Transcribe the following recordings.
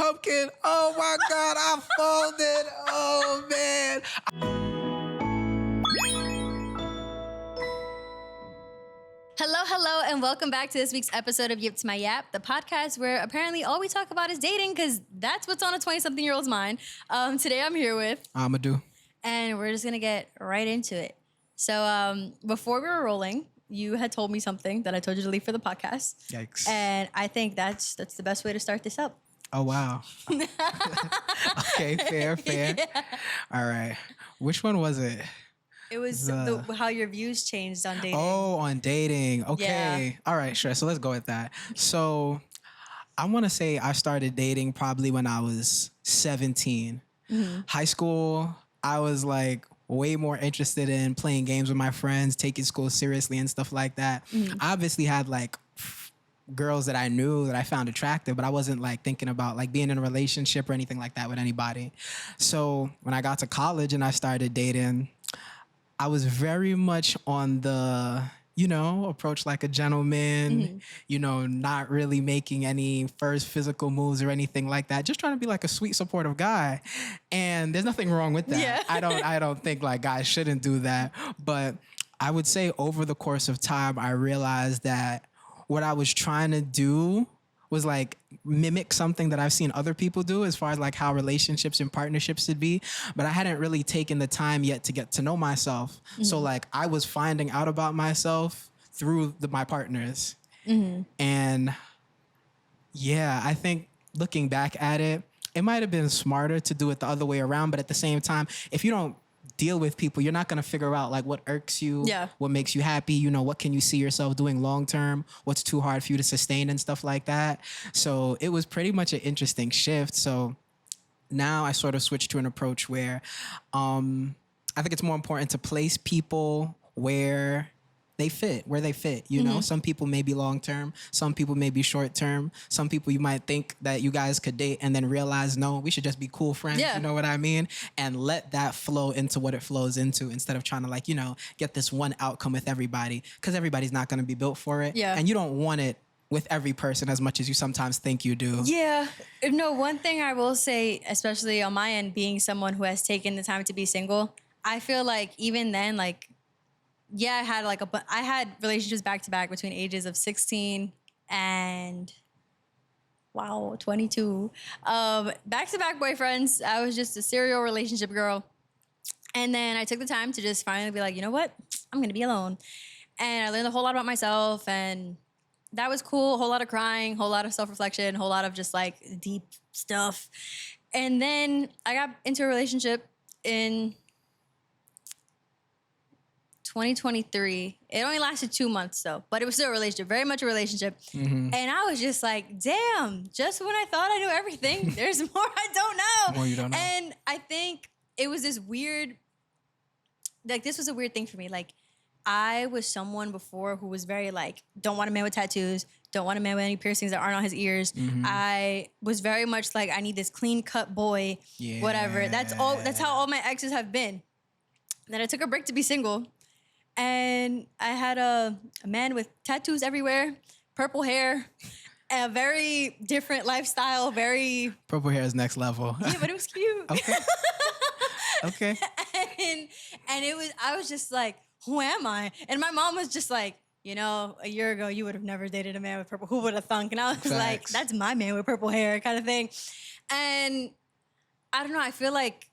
pumpkin. Oh my God, I folded. Oh man. Hello, and welcome back to this week's episode of Yip To My Yap, the podcast where apparently all we talk about is dating because that's what's on a 20-something-year-old's mind. Today I'm here with Amadou. And we're just going to get right into it. So before we were rolling, you had told me something that I told you to leave for the podcast. Yikes. And I think that's the best way to start this up. Oh, wow. Okay, fair. Yeah. All right. Which one was it? It was how your views changed on dating. Oh, on dating. Okay. Yeah. All right, sure. So let's go with that. So I want to say I started dating probably when I was 17. Mm-hmm. High school, I was like way more interested in playing games with my friends, taking school seriously and stuff like that. Mm-hmm. I obviously had like girls that I knew that I found attractive, but I wasn't like thinking about like being in a relationship or anything like that with anybody. So when I got to college and I started dating, I was very much on the, approach like a gentleman, not really making any first physical moves or anything like that. Just trying to be like a sweet, supportive guy. And there's nothing wrong with that. Yeah. I don't think like guys shouldn't do that. But I would say over the course of time, I realized that what I was trying to do was like mimic something that I've seen other people do as far as like how relationships and partnerships should be. But I hadn't really taken the time yet to get to know myself. Mm-hmm. So like I was finding out about myself through my partners. Mm-hmm. And yeah, I think looking back at it, it might have been smarter to do it the other way around. But at the same time, if you don't deal with people, you're not going to figure out like what irks you, what makes you happy, what can you see yourself doing long term, what's too hard for you to sustain and stuff like that. So it was pretty much an interesting shift. So now I sort of switched to an approach where I think it's more important to place people where they fit. Mm-hmm. Some people may be long term, some people may be short term, some people you might think that you guys could date and then realize, no, we should just be cool friends. Yeah. You know what I mean? And let that flow into what it flows into instead of trying to like, get this one outcome with everybody, because everybody's not going to be built for it. Yeah. And you don't want it with every person as much as you sometimes think you do. Yeah. No, one thing I will say, especially on my end, being someone who has taken the time to be single, I feel like even then, like, yeah, I had relationships back to back between ages of 16 and 22. Back to back boyfriends. I was just a serial relationship girl. And then I took the time to just finally be like, you know what? I'm going to be alone. And I learned a whole lot about myself, and that was cool. A whole lot of crying, a whole lot of self-reflection, a whole lot of just like deep stuff. And then I got into a relationship in 2023. It only lasted 2 months though, but it was still a relationship, very much a relationship. Mm-hmm. And I was just like, damn, just when I thought I knew everything, there's more I don't know. More you don't know. And I think it was this weird, like this was a weird thing for me. Like I was someone before who was very like, don't want a man with tattoos, don't want a man with any piercings that aren't on his ears. Mm-hmm. I was very much like, I need this clean cut boy, whatever. That's how all my exes have been. Then I took a break to be single. And I had a man with tattoos everywhere, purple hair, a very different lifestyle, very... Purple hair is next level. Yeah, but it was cute. Okay. Okay. And I was just like, who am I? And my mom was just like, a year ago, you would have never dated a man with purple. Who would have thunk? And I was like, that's my man with purple hair kind of thing. And I don't know, I feel like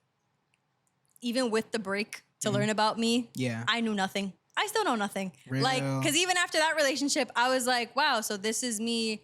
even with the break to learn about me, I knew nothing. I still know nothing. Real. Like, because even after that relationship, I was like, wow, so this is me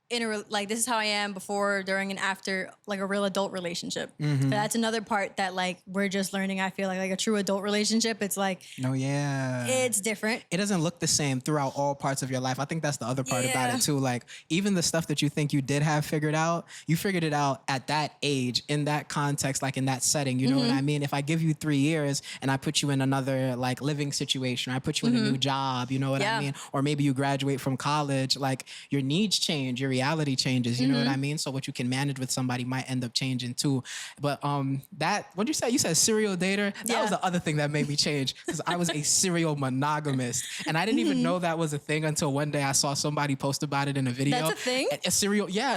this is how I am before, during, and after like a real adult relationship. Mm-hmm. But that's another part that like we're just learning. I feel like a true adult relationship, it's like, it's different. It doesn't look the same throughout all parts of your life. I think that's the other part about it too. Like even the stuff that you think you did have figured out, you figured it out at that age, in that context, like in that setting. You know what I mean? If I give you 3 years and I put you in another like living situation, or I put you in a new job, you know what I mean? Or maybe you graduate from college, like your needs change, your reality changes. You know what I mean? So what you can manage with somebody might end up changing too. But what'd you say? You said serial dater? That was the other thing that made me change, because I was a serial monogamist. And I didn't even know that was a thing until one day I saw somebody post about it in a video. That's a thing?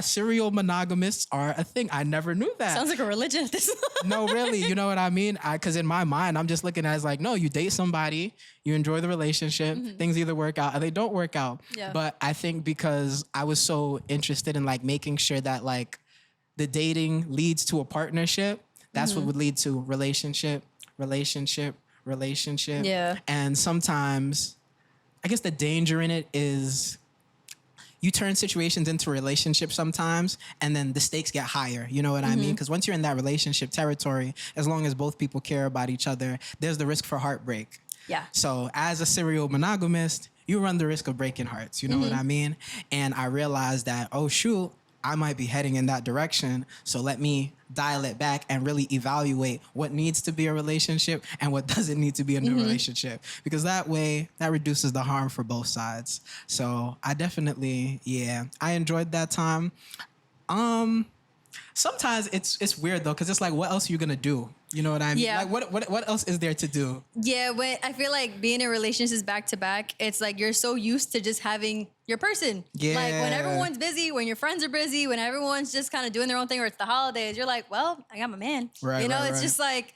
Serial monogamists are a thing. I never knew that. Sounds like a religion at this. No, really. You know what I mean? Because in my mind, I'm just looking at it as like, no, you date somebody, you enjoy the relationship, things either work out or they don't work out. Yeah. But I think because I was so interested in like making sure that like the dating leads to a partnership, that's what would lead to relationship. Yeah. And sometimes I guess the danger in it is you turn situations into relationships sometimes, and then the stakes get higher. You know what I mean? Because once you're in that relationship territory, as long as both people care about each other, there's the risk for heartbreak. Yeah. So as a serial monogamist, you run the risk of breaking hearts. You know what I mean? And I realized that, oh, shoot, I might be heading in that direction. So let me dial it back and really evaluate what needs to be a relationship and what doesn't need to be a new relationship. Because that way, that reduces the harm for both sides. So I definitely, I enjoyed that time. Sometimes it's weird though, because it's like, what else are you gonna do? You know what I mean? Yeah. Like what else is there to do? Yeah, but I feel like being in relationships back to back, it's like you're so used to just having your person. Yeah. Like when everyone's busy, when your friends are busy, when everyone's just kind of doing their own thing, or it's the holidays, you're like, well, I got my man. Right. You know, right, it's right. just like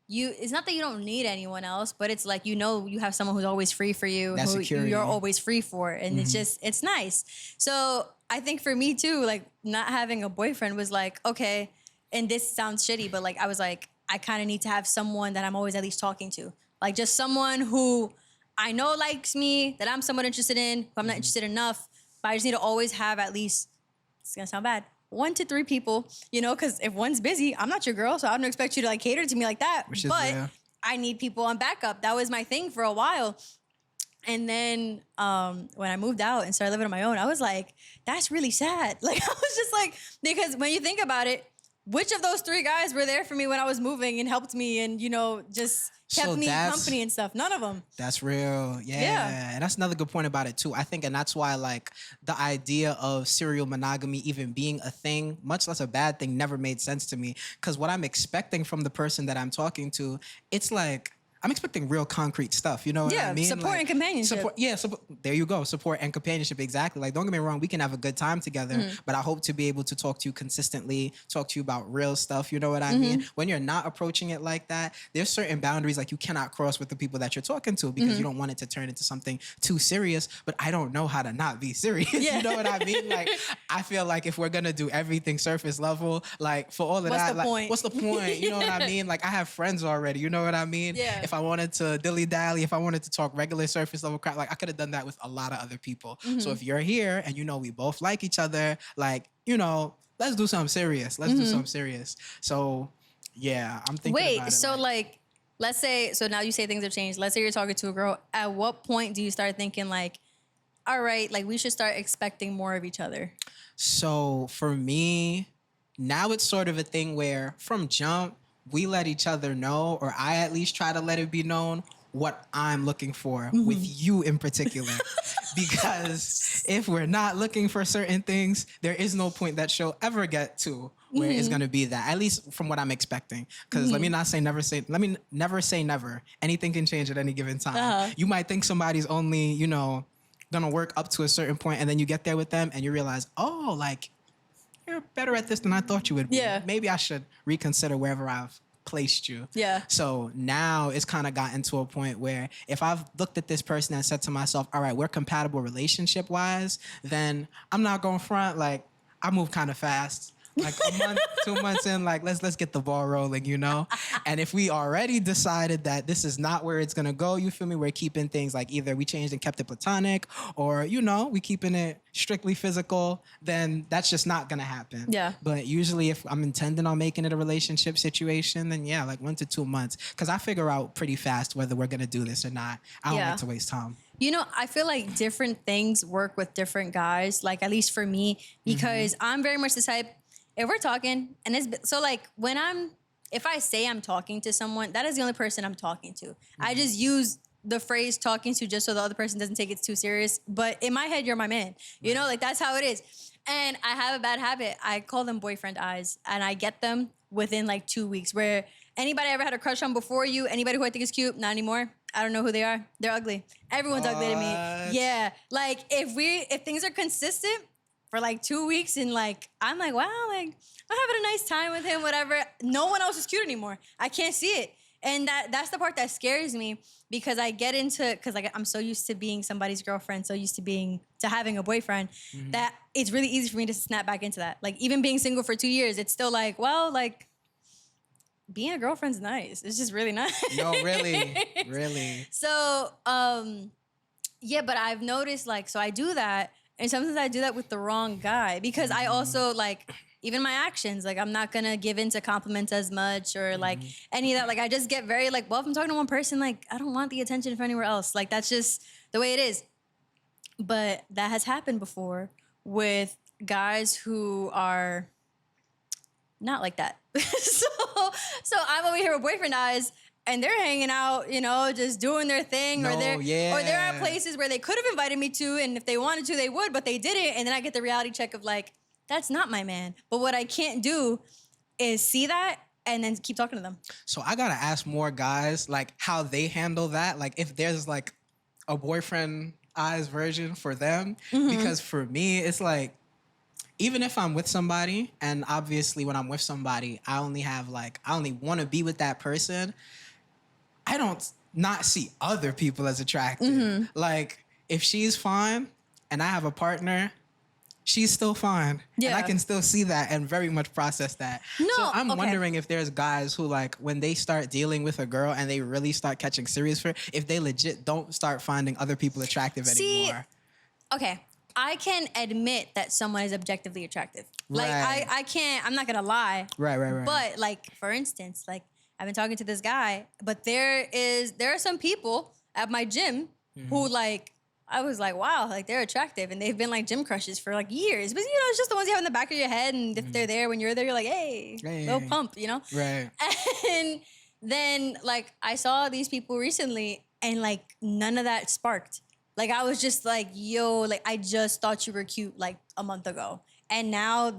it's not that you don't need anyone else, but it's like, you know, you have someone who's always free for you, That who security. you're always free for. And it's nice. So I think for me too, like not having a boyfriend was like, okay, and this sounds shitty, but like I was like, I kind of need to have someone that I'm always at least talking to. Like just someone who I know likes me, that I'm somewhat interested in, who I'm not interested enough, but I just need to always have at least, it's gonna sound bad, 1 to 3 people, you know, because if one's busy, I'm not your girl, so I don't expect you to like cater to me like that. But I need people on backup. That was my thing for a while. And then when I moved out and started living on my own, I was like, that's really sad. Like I was just like, because when you think about it, which of those 3 guys were there for me when I was moving and helped me and, you know, just kept me company and stuff? None of them. That's real. Yeah. And that's another good point about it too. I think, and that's why like the idea of serial monogamy even being a thing, much less a bad thing, never made sense to me. Because what I'm expecting from the person that I'm talking to, it's like, I'm expecting real concrete stuff. You know what I mean? Support and companionship. There you go. Support and companionship. Exactly. Like, don't get me wrong. We can have a good time together, but I hope to be able to talk to you consistently, talk to you about real stuff. You know what I mean? When you're not approaching it like that, there's certain boundaries like you cannot cross with the people that you're talking to because you don't want it to turn into something too serious, but I don't know how to not be serious. You know what I mean? Like, I feel like if we're going to do everything surface level, like for all of that, like, what's the point? You know what I mean? Like, I have friends already. You know what I mean? Yeah. If I wanted to dilly-dally, if I wanted to talk regular surface level crap, like I could have done that with a lot of other people. So if you're here and you know we both like each other, like, you know, let's do something serious. Let's do something serious. So yeah, I'm thinking about it. Wait, so like, let's say, so now you say things have changed. Let's say you're talking to a girl. At what point do you start thinking like, all right, like we should start expecting more of each other? So for me, now it's sort of a thing where from jump, we let each other know, or I at least try to let it be known what I'm looking for with you in particular. Because if we're not looking for certain things, there is no point that she'll ever get to where it's going to be that, at least from what I'm expecting. Because let me never say never. Anything can change at any given time. You might think somebody's only, you know, gonna work up to a certain point, and then you get there with them and you realize, oh, like, you're better at this than I thought you would be. Yeah. Maybe I should reconsider wherever I've placed you. Yeah. So now it's kind of gotten to a point where if I've looked at this person and said to myself, all right, we're compatible relationship wise, then I'm not going front. Like, I move kind of fast. Like a month, 2 months in, like, let's get the ball rolling, you know? And if we already decided that this is not where it's gonna go, you feel me? We're keeping things like either we changed and kept it platonic, or, you know, we keeping it strictly physical, then that's just not gonna happen. Yeah. But usually if I'm intending on making it a relationship situation, then yeah, like 1 to 2 months. Cause I figure out pretty fast whether we're gonna do this or not. I don't like to waste time. You know, I feel like different things work with different guys, like at least for me, because I'm very much the type, if we're talking, and it's, so like if I say I'm talking to someone, that is the only person I'm talking to. I just use the phrase talking to just so the other person doesn't take it too serious. But in my head, you're my man. You know, like that's how it is. And I have a bad habit. I call them boyfriend eyes, and I get them within like 2 weeks. Where anybody I ever had a crush on before you, anybody who I think is cute, not anymore. I don't know who they are. They're ugly. Everyone's ugly to me. Yeah. Like if things are consistent for like 2 weeks and like I'm like, wow, like I'm having a nice time with him, whatever. No one else is cute anymore. I can't see it. And that's the part that scares me because I get into because like I'm so used to being somebody's girlfriend, so used to having a boyfriend that it's really easy for me to snap back into that. Like even being single for 2 years, it's still like, well, like being a girlfriend's nice. It's just really nice. No, really, really. So, yeah, but I've noticed like, so I do that, and sometimes I do that with the wrong guy because I also like, even my actions, like I'm not gonna give into compliments as much or like any of that. Like I just get very like, well, if I'm talking to one person, like I don't want the attention from anywhere else. Like that's just the way it is. But that has happened before with guys who are not like that. so I'm over here with boyfriend eyes and they're hanging out, you know, just doing their thing or they're at places where they could have invited me to and if they wanted to, they would, but they didn't. And then I get the reality check of like, that's not my man. But what I can't do is see that and then keep talking to them. So I gotta ask more guys like how they handle that. Like if there's like a boyfriend eyes version for them. Because for me, it's like, even if I'm with somebody, and obviously when I'm with somebody, I only want to be with that person. I don't not see other people as attractive. Like if she's fine and I have a partner, she's still fine. Yeah. And I can still see that and very much process that. No, so I'm wondering if there's guys who like when they start dealing with a girl and they really start catching serious for it, if they legit don't start finding other people attractive anymore. Okay. I can admit that someone is objectively attractive. Like I can't, I'm not gonna lie. Right. But like, for instance, like I've been talking to this guy, but there are some people at my gym who like, I was like, wow, like they're attractive and they've been like gym crushes for like years. But you know, it's just the ones you have in the back of your head. And if they're there, when you're there, you're like, hey, little pump, you know? Right. And then like I saw these people recently and like none of that sparked. Like, I was just like, yo, like, I just thought you were cute, like, a month ago. And now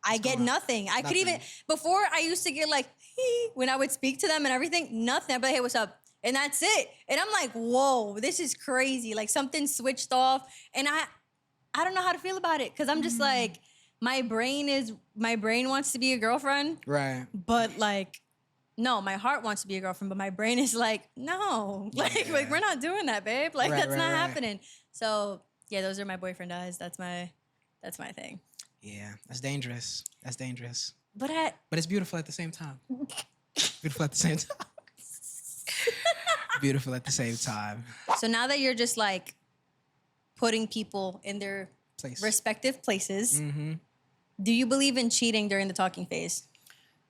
I get nothing. I could even, before I used to get like, when I would speak to them and everything, nothing. I'd be like, hey, what's up? And that's it. And I'm like, whoa, this is crazy. Like, something switched off. And I don't know how to feel about it. Because I'm just like, my brain wants to be a girlfriend. Right. But like, no, my heart wants to be a girlfriend, but my brain is like, no, like we're not doing that, babe. Like that's not happening. So yeah, those are my boyfriend eyes. That's my thing. Yeah, that's dangerous. That's dangerous. But it's beautiful at the same time. Beautiful at the same time. Beautiful at the same time. So now that you're just like putting people in their respective places, do you believe in cheating during the talking phase?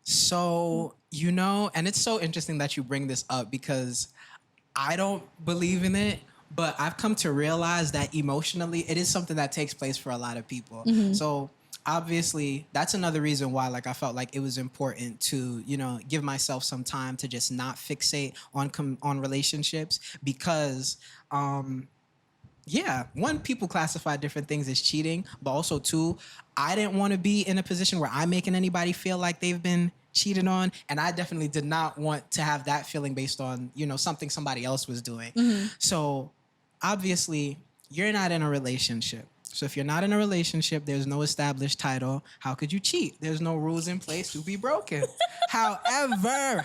So, you know, and it's so interesting that you bring this up because I don't believe in it, but I've come to realize that emotionally it is something that takes place for a lot of people. So obviously that's another reason why like I felt like it was important to, you know, give myself some time to just not fixate on relationships because, yeah, one, people classify different things as cheating, but also two, I didn't want to be in a position where I'm making anybody feel like they've been cheated on. And I definitely did not want to have that feeling based on, you know, something somebody else was doing. So obviously you're not in a relationship. So if you're not in a relationship, there's no established title. How could you cheat? There's no rules in place to be broken. However,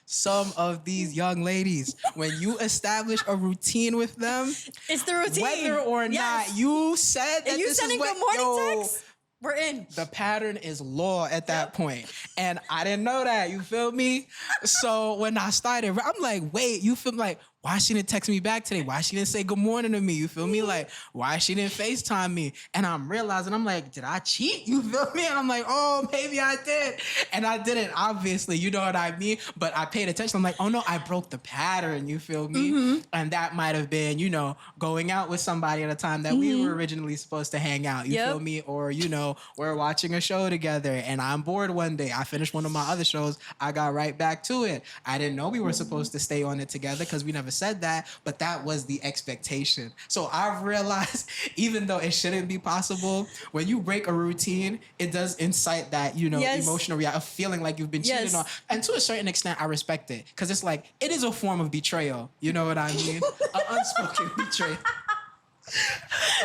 some of these young ladies, when you establish a routine with them, it's the routine. Whether or not you said that this is what, good morning text, we're in. The pattern is law at that point. And I didn't know that, you feel me? So when I started, I'm like, wait, you feel like, why she didn't text me back today? Why she didn't say good morning to me? You feel me? Like, why she didn't FaceTime me? And I'm realizing, I'm like, did I cheat? You feel me? And I'm like, oh, maybe I did. And I didn't, obviously, you know what I mean? But I paid attention. I'm like, oh no, I broke the pattern, you feel me? And that might have been, you know, going out with somebody at a time that we were originally supposed to hang out, you feel me? Or, you know, we're watching a show together and I'm bored one day. I finished one of my other shows. I got right back to it. I didn't know we were supposed to stay on it together because we never never said that, but that was the expectation. So I've realized, even though it shouldn't be possible, when you break a routine, it does incite that, emotional reaction of feeling like you've been cheated on. And to a certain extent, I respect it. Because it's like, it is a form of betrayal. You know what I mean? An unspoken betrayal.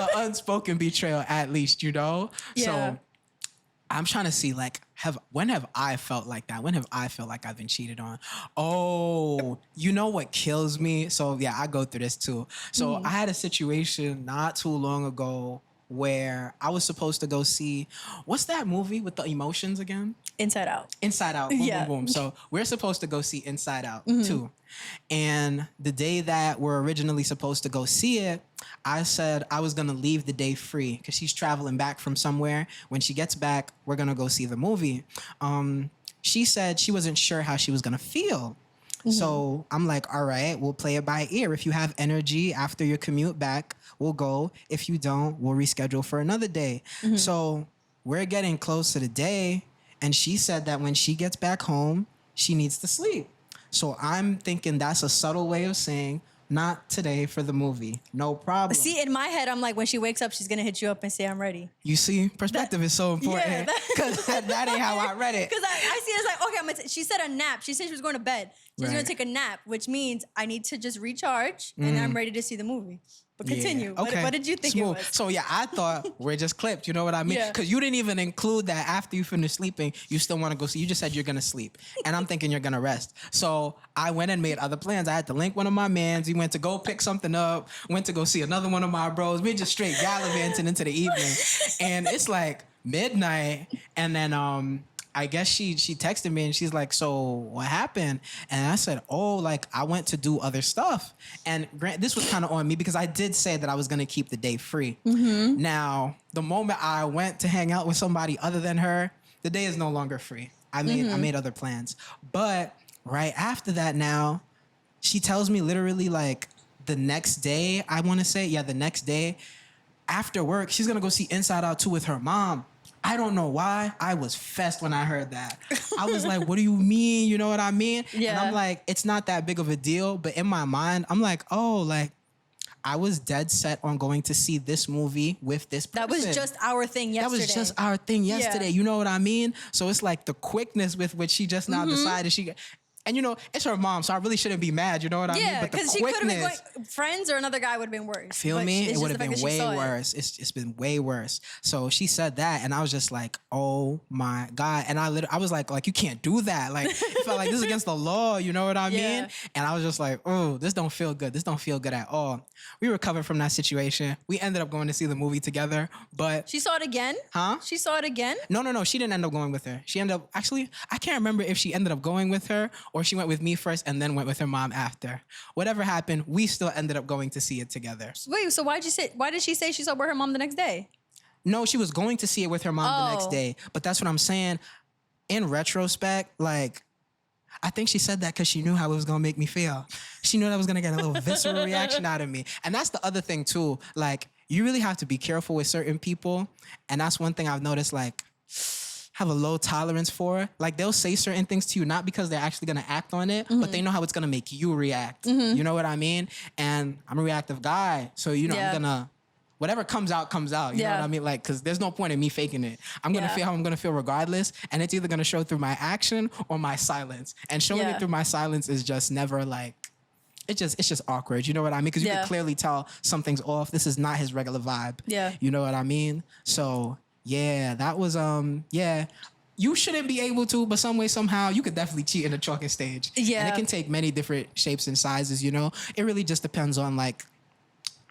An unspoken betrayal, at least, Yeah. So I'm trying to see, like, when have I felt like that? When have I felt like I've been cheated on? Oh, you know what kills me? So yeah, I go through this too. So I had a situation not too long ago where I was supposed to go see, what's that movie with the emotions again? Inside Out. Inside Out. Boom, boom, boom. So we're supposed to go see Inside Out too. And the day that we're originally supposed to go see it, I said I was going to leave the day free because she's traveling back from somewhere. When she gets back, we're going to go see the movie. She said she wasn't sure how she was going to feel. So I'm like, all right, we'll play it by ear. If you have energy after your commute back, we'll go. If you don't, we'll reschedule for another day. So we're getting close to the day. And she said that when she gets back home, she needs to sleep. So I'm thinking that's a subtle way of saying, not today for the movie. No problem. See, in my head, I'm like, when she wakes up, she's going to hit you up and say, I'm ready. You see, perspective is so important. Because that ain't how I read it. Because I see it as like, okay, she said a nap. She said she was going to bed. She's going to take a nap, which means I need to just recharge and then I'm ready to see the movie. But continue. Okay. What did you think it was? So yeah, I thought we're just clipped. You know what I mean? Because you didn't even include that after you finish sleeping, you still want to go see. You just said you're going to sleep. And I'm thinking you're going to rest. So I went and made other plans. I had to link one of my mans. We went to go pick something up. Went to go see another one of my bros. We just straight gallivanting into the evening. And it's like midnight. And then I guess she texted me and she's like, so what happened? And I said, oh, like I went to do other stuff. And this was kind of on me because I did say that I was going to keep the day free. Now, the moment I went to hang out with somebody other than her, the day is no longer free. I made other plans. But right after that now, she tells me literally like the next day, I want to say, the next day after work, she's going to go see Inside Out 2 with her mom. I don't know why. I was fessed when I heard that. I was like, what do you mean? You know what I mean? Yeah. And I'm like, it's not that big of a deal. But in my mind, I'm like, oh, like, I was dead set on going to see this movie with this person. That was just our thing yesterday. That was just our thing yesterday. You know what I mean? So it's like the quickness with which she just now decided she... And, it's her mom, so I really shouldn't be mad. You know what I mean? But because she could have been going... Friends or another guy would have been worse. Feel me? It would have been way worse. It's been way worse. So she said that, and I was just like, oh, my God. And I was like, you can't do that. Like, it felt like this is against the law. You know what I mean? And I was just like, oh, this don't feel good. This don't feel good at all. We recovered from that situation. We ended up going to see the movie together, but... She saw it again? Huh? She saw it again? No. She didn't end up going with her. She ended up... Actually, I can't remember if she ended up going with her or she went with me first and then went with her mom after. Whatever happened, we still ended up going to see it together. Wait, so why did she say she saw it with her mom the next day? No, she was going to see it with her mom the next day. But that's what I'm saying. In retrospect, like, I think she said that because she knew how it was going to make me feel. She knew that was going to get a little visceral reaction out of me. And that's the other thing too. Like, you really have to be careful with certain people. And that's one thing I've noticed, like, have a low tolerance for. Like, they'll say certain things to you, not because they're actually going to act on it, but they know how it's going to make you react. You know what I mean? And I'm a reactive guy. So, I'm going to, whatever comes out, comes out. You know what I mean? Like, because there's no point in me faking it. I'm going to feel how I'm going to feel regardless. And it's either going to show through my action or my silence. And showing it through my silence is just never like, it's just awkward. You know what I mean? Because you can clearly tell something's off. This is not his regular vibe. You know what I mean? So... yeah, that was, you shouldn't be able to, but some way, somehow, you could definitely cheat in the talking stage. Yeah. And it can take many different shapes and sizes, It really just depends on, like,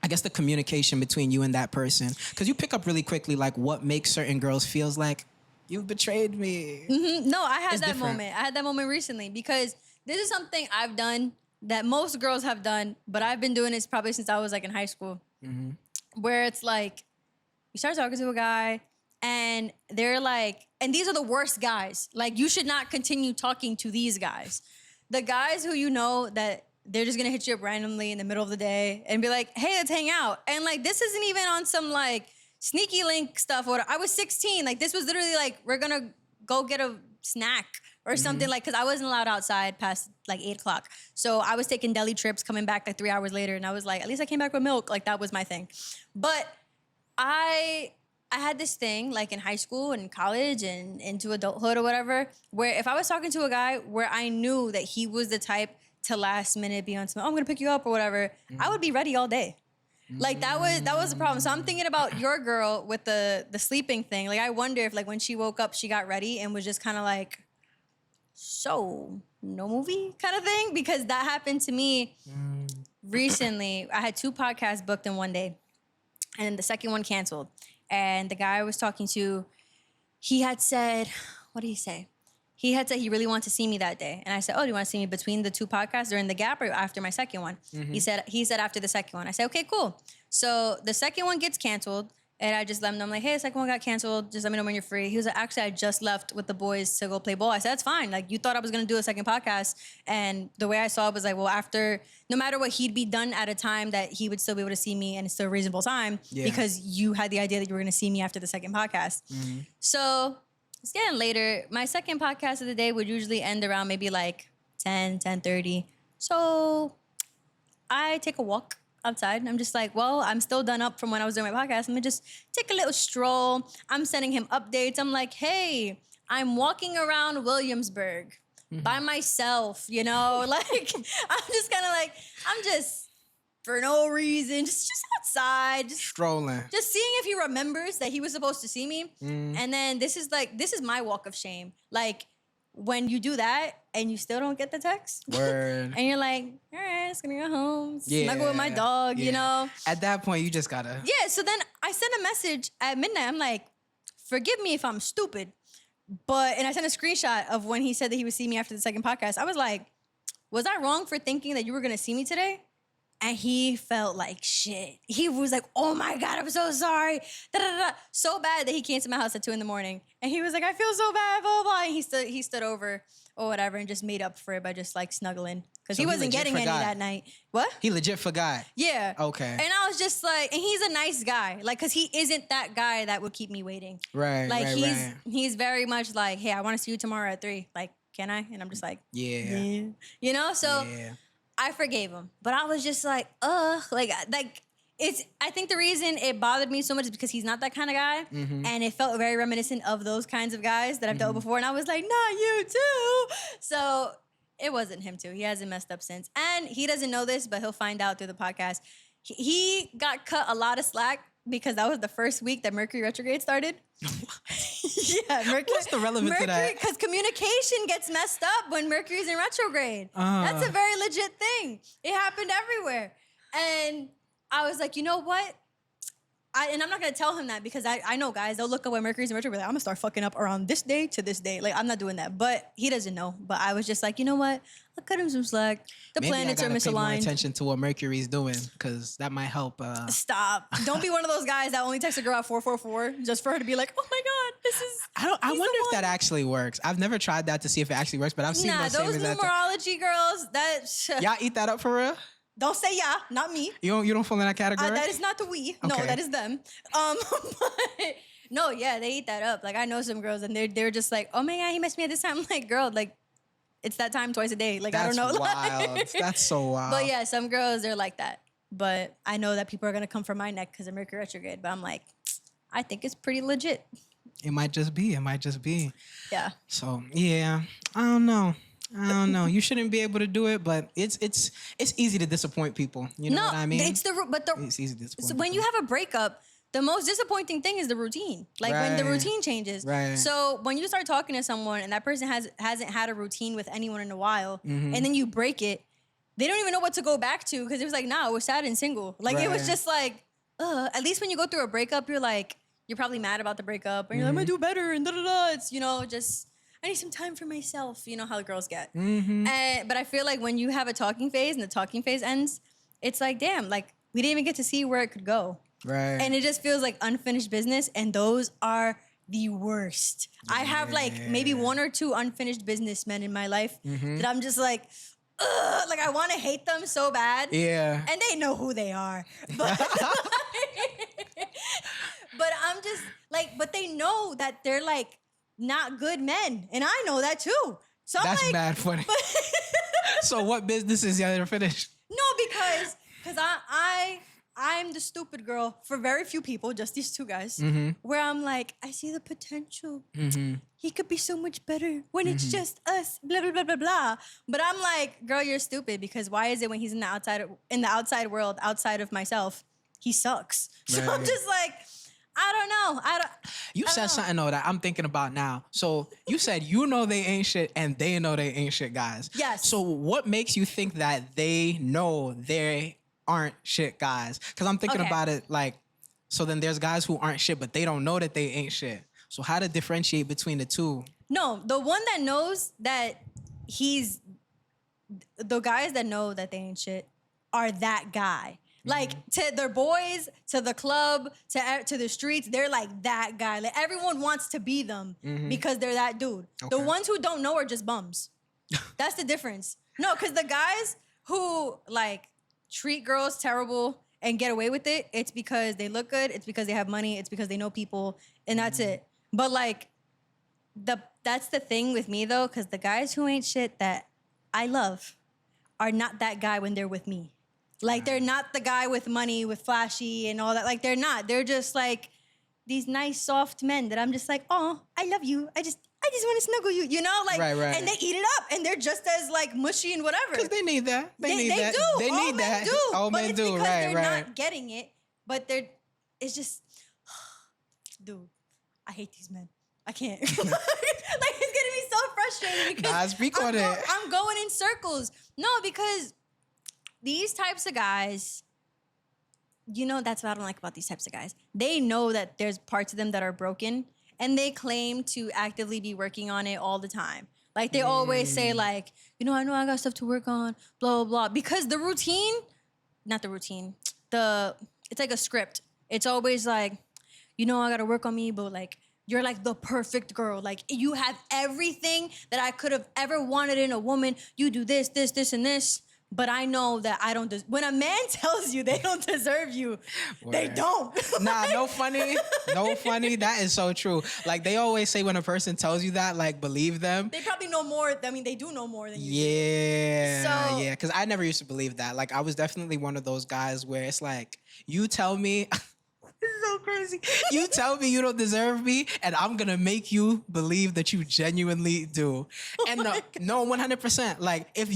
I guess the communication between you and that person. Because you pick up really quickly, like, what makes certain girls feels like, you've betrayed me. No, I had that moment. I had that moment recently because this is something I've done that most girls have done, but I've been doing this probably since I was, like, in high school. Where it's like, you start talking to a guy, and they're like, and these are the worst guys. Like, you should not continue talking to these guys. The guys who you know that they're just gonna hit you up randomly in the middle of the day and be like, hey, let's hang out. And like, this isn't even on some like sneaky link stuff. Or I was 16. Like, this was literally like, we're gonna go get a snack or something like, because I wasn't allowed outside past like 8 o'clock. So I was taking deli trips, coming back like 3 hours later, and I was like, at least I came back with milk. Like that was my thing. But I had this thing like in high school and college and into adulthood or whatever, where if I was talking to a guy where I knew that he was the type to last minute be on some, oh, I'm gonna pick you up or whatever, I would be ready all day. Like that was the problem. So I'm thinking about your girl with the sleeping thing. Like I wonder if like when she woke up, she got ready and was just kind of like, so no movie kind of thing, because that happened to me recently. I had 2 podcasts booked in one day, and then the second one canceled. And the guy I was talking to, he had said, what did he say? He had said he really wanted to see me that day. And I said, oh, do you want to see me between the 2 podcasts during the gap or after my second one? He said after the second one. I said, okay, cool. So the second one gets canceled. And I just let him know, I'm like, hey, the second one got canceled. Just let me know when you're free. He was like, actually, I just left with the boys to go play ball. I said, that's fine. Like, you thought I was going to do a second podcast. And the way I saw it was like, well, after, no matter what, he'd be done at a time that he would still be able to see me and it's still a reasonable time because you had the idea that you were going to see me after the second podcast. So it's getting later. My second podcast of the day would usually end around maybe like 10:30. So I take a walk outside and I'm just like, well, I'm still done up from when I was doing my podcast. I'm gonna just take a little stroll. I'm sending him updates. I'm like, hey, I'm walking around Williamsburg by myself, you know? Like, I'm just kind of like, I'm just for no reason, just outside, just strolling, just seeing if he remembers that he was supposed to see me. And then this is my walk of shame. Like, when you do that and you still don't get the text, word, and you're like, all right, it's gonna go home, snuggle with my dog, you know? At that point, you just gotta. Yeah, so then I sent a message at midnight. I'm like, forgive me if I'm stupid, and I sent a screenshot of when he said that he would see me after the second podcast. I was like, was I wrong for thinking that you were gonna see me today? And he felt like shit. He was like, oh my God, I'm so sorry. Da-da-da-da. So bad that he came to my house at 2 a.m. And he was like, I feel so bad, blah, blah, blah. And he stood over or whatever and just made up for it by just like snuggling. Because he wasn't getting any that night. What? He legit forgot. Yeah. Okay. And I was just like, and he's a nice guy. Like, because he isn't that guy that would keep me waiting. Right, like, he's very much like, hey, I want to see you tomorrow at 3. Like, can I? And I'm just like, yeah. You know? So I forgave him. But I was just like, like it's, I think the reason it bothered me so much is because he's not that kind of guy. And it felt very reminiscent of those kinds of guys that I've dealt with before. And I was like, not you too. So it wasn't him too. He hasn't messed up since. And he doesn't know this, but he'll find out through the podcast. He got cut a lot of slack because that was the first week that Mercury retrograde started. Mercury. What's the relevance to that? Because communication gets messed up when Mercury's in retrograde. That's a very legit thing. It happened everywhere. And I was like, you know what? And I'm not going to tell him that because I know guys, they'll look up when Mercury's in retrograde. Like, I'm going to start fucking up around this day to this day. Like, I'm not doing that. But he doesn't know. But I was just like, you know what? I'll cut him some slack. Maybe planets are misaligned. Pay more attention to what Mercury's doing because that might help. Stop. Don't be one of those guys that only texts a girl at 444 just for her to be like, oh my God, this is. I wonder if that actually works. I've never tried that to see if it actually works, but I've seen those numerology girls. Y'all eat that up for real? Don't say yeah, not me. You don't fall in that category? That is not the we. Okay. No, that is them. But no, yeah, they eat that up. Like, I know some girls and they're just like, oh my God, he messed me at this time. I'm like, girl, like, it's that time twice a day. Like, that's I don't know. Wild. That's so wild. But yeah, some girls, they're like that. But I know that people are going to come for my neck because of Mercury retrograde. But I'm like, I think it's pretty legit. It might just be. Yeah. So, yeah, I don't know. You shouldn't be able to do it, but it's easy to disappoint people. You know what I mean? It's easy to disappoint. So when you have a breakup, the most disappointing thing is the routine. Like when the routine changes. Right. So when you start talking to someone and that person hasn't had a routine with anyone in a while, and then you break it, they don't even know what to go back to because it was like, nah, we're sad and single. Like it was just like, at least when you go through a breakup, you're probably mad about the breakup and you're like, I'm gonna do better and da-da-da. It's, just, I need some time for myself. You know how the girls get. But I feel like when you have a talking phase and the talking phase ends, it's like, damn, like we didn't even get to see where it could go. Right. And it just feels like unfinished business. And those are the worst. Yeah. I have like maybe 1 or 2 unfinished businessmen in my life that I'm just like, ugh, like I want to hate them so bad. Yeah. And they know who they are. But, but I'm just like, but they know that they're like not good men. And I know that too. So I'm That's like, bad funny. So what business is y'all finished? no, because I'm the stupid girl for very few people, just these two guys, where I'm like, I see the potential. He could be so much better when it's just us, blah, blah, blah, blah, blah. But I'm like, girl, you're stupid, because why is it when he's in the outside world, outside of myself, he sucks? So Right. I'm just like, I don't know. You said something though that I'm thinking about now. So you said you know they ain't shit and they know they ain't shit guys. Yes. So what makes you think that they know they aren't shit guys? Because I'm thinking Okay. about it like, so then there's guys who aren't shit, but they don't know that they ain't shit. So how to differentiate between the two? No, the one that knows that he's, the guys that know that they ain't shit are that guy. Like, to their boys, to the club, to the streets, they're like that guy. Like, everyone wants to be them because they're that dude. Okay. The ones who don't know are just bums. That's the difference. No, because the guys who like treat girls terrible and get away with it, it's because they look good, it's because they have money, it's because they know people, and that's it. But like, that's the thing with me though, because the guys who ain't shit that I love are not that guy when they're with me. Like, they're not the guy with money, with flashy and all that. Like, they're not. They're just like these nice, soft men that I'm just like, oh, I love you. I just want to snuggle you, you know? Like, Right. and they eat it up, and they're just as like mushy and whatever. Because they need that. They need that. do. They All need men that. do. All but men it's do. because Right. they're not getting it. But it's just, dude, I hate these men. I can't. Like, it's getting me so frustrated because Nah, speak on it. I'm going in circles. No, because these types of guys, you know, that's what I don't like about these types of guys. They know that there's parts of them that are broken, and they claim to actively be working on it all the time. Like, they always say, like, you know I got stuff to work on, blah, blah, blah. Because the routine, not the routine, it's like a script. It's always like, you know, I got to work on me, but like, you're like the perfect girl. Like, you have everything that I could have ever wanted in a woman. You do this, this, this, and this. But I know that I don't. When a man tells you they don't deserve you, they don't. Nah, no funny. That is so true. Like, they always say when a person tells you that, like, believe them. They probably know more. I mean, they do know more than you. Yeah. So, yeah. Because I never used to believe that. Like, I was definitely one of those guys where it's like, you tell me. This is so crazy. You tell me you don't deserve me, and I'm gonna make you believe that you genuinely do. And no, 100%. Like, if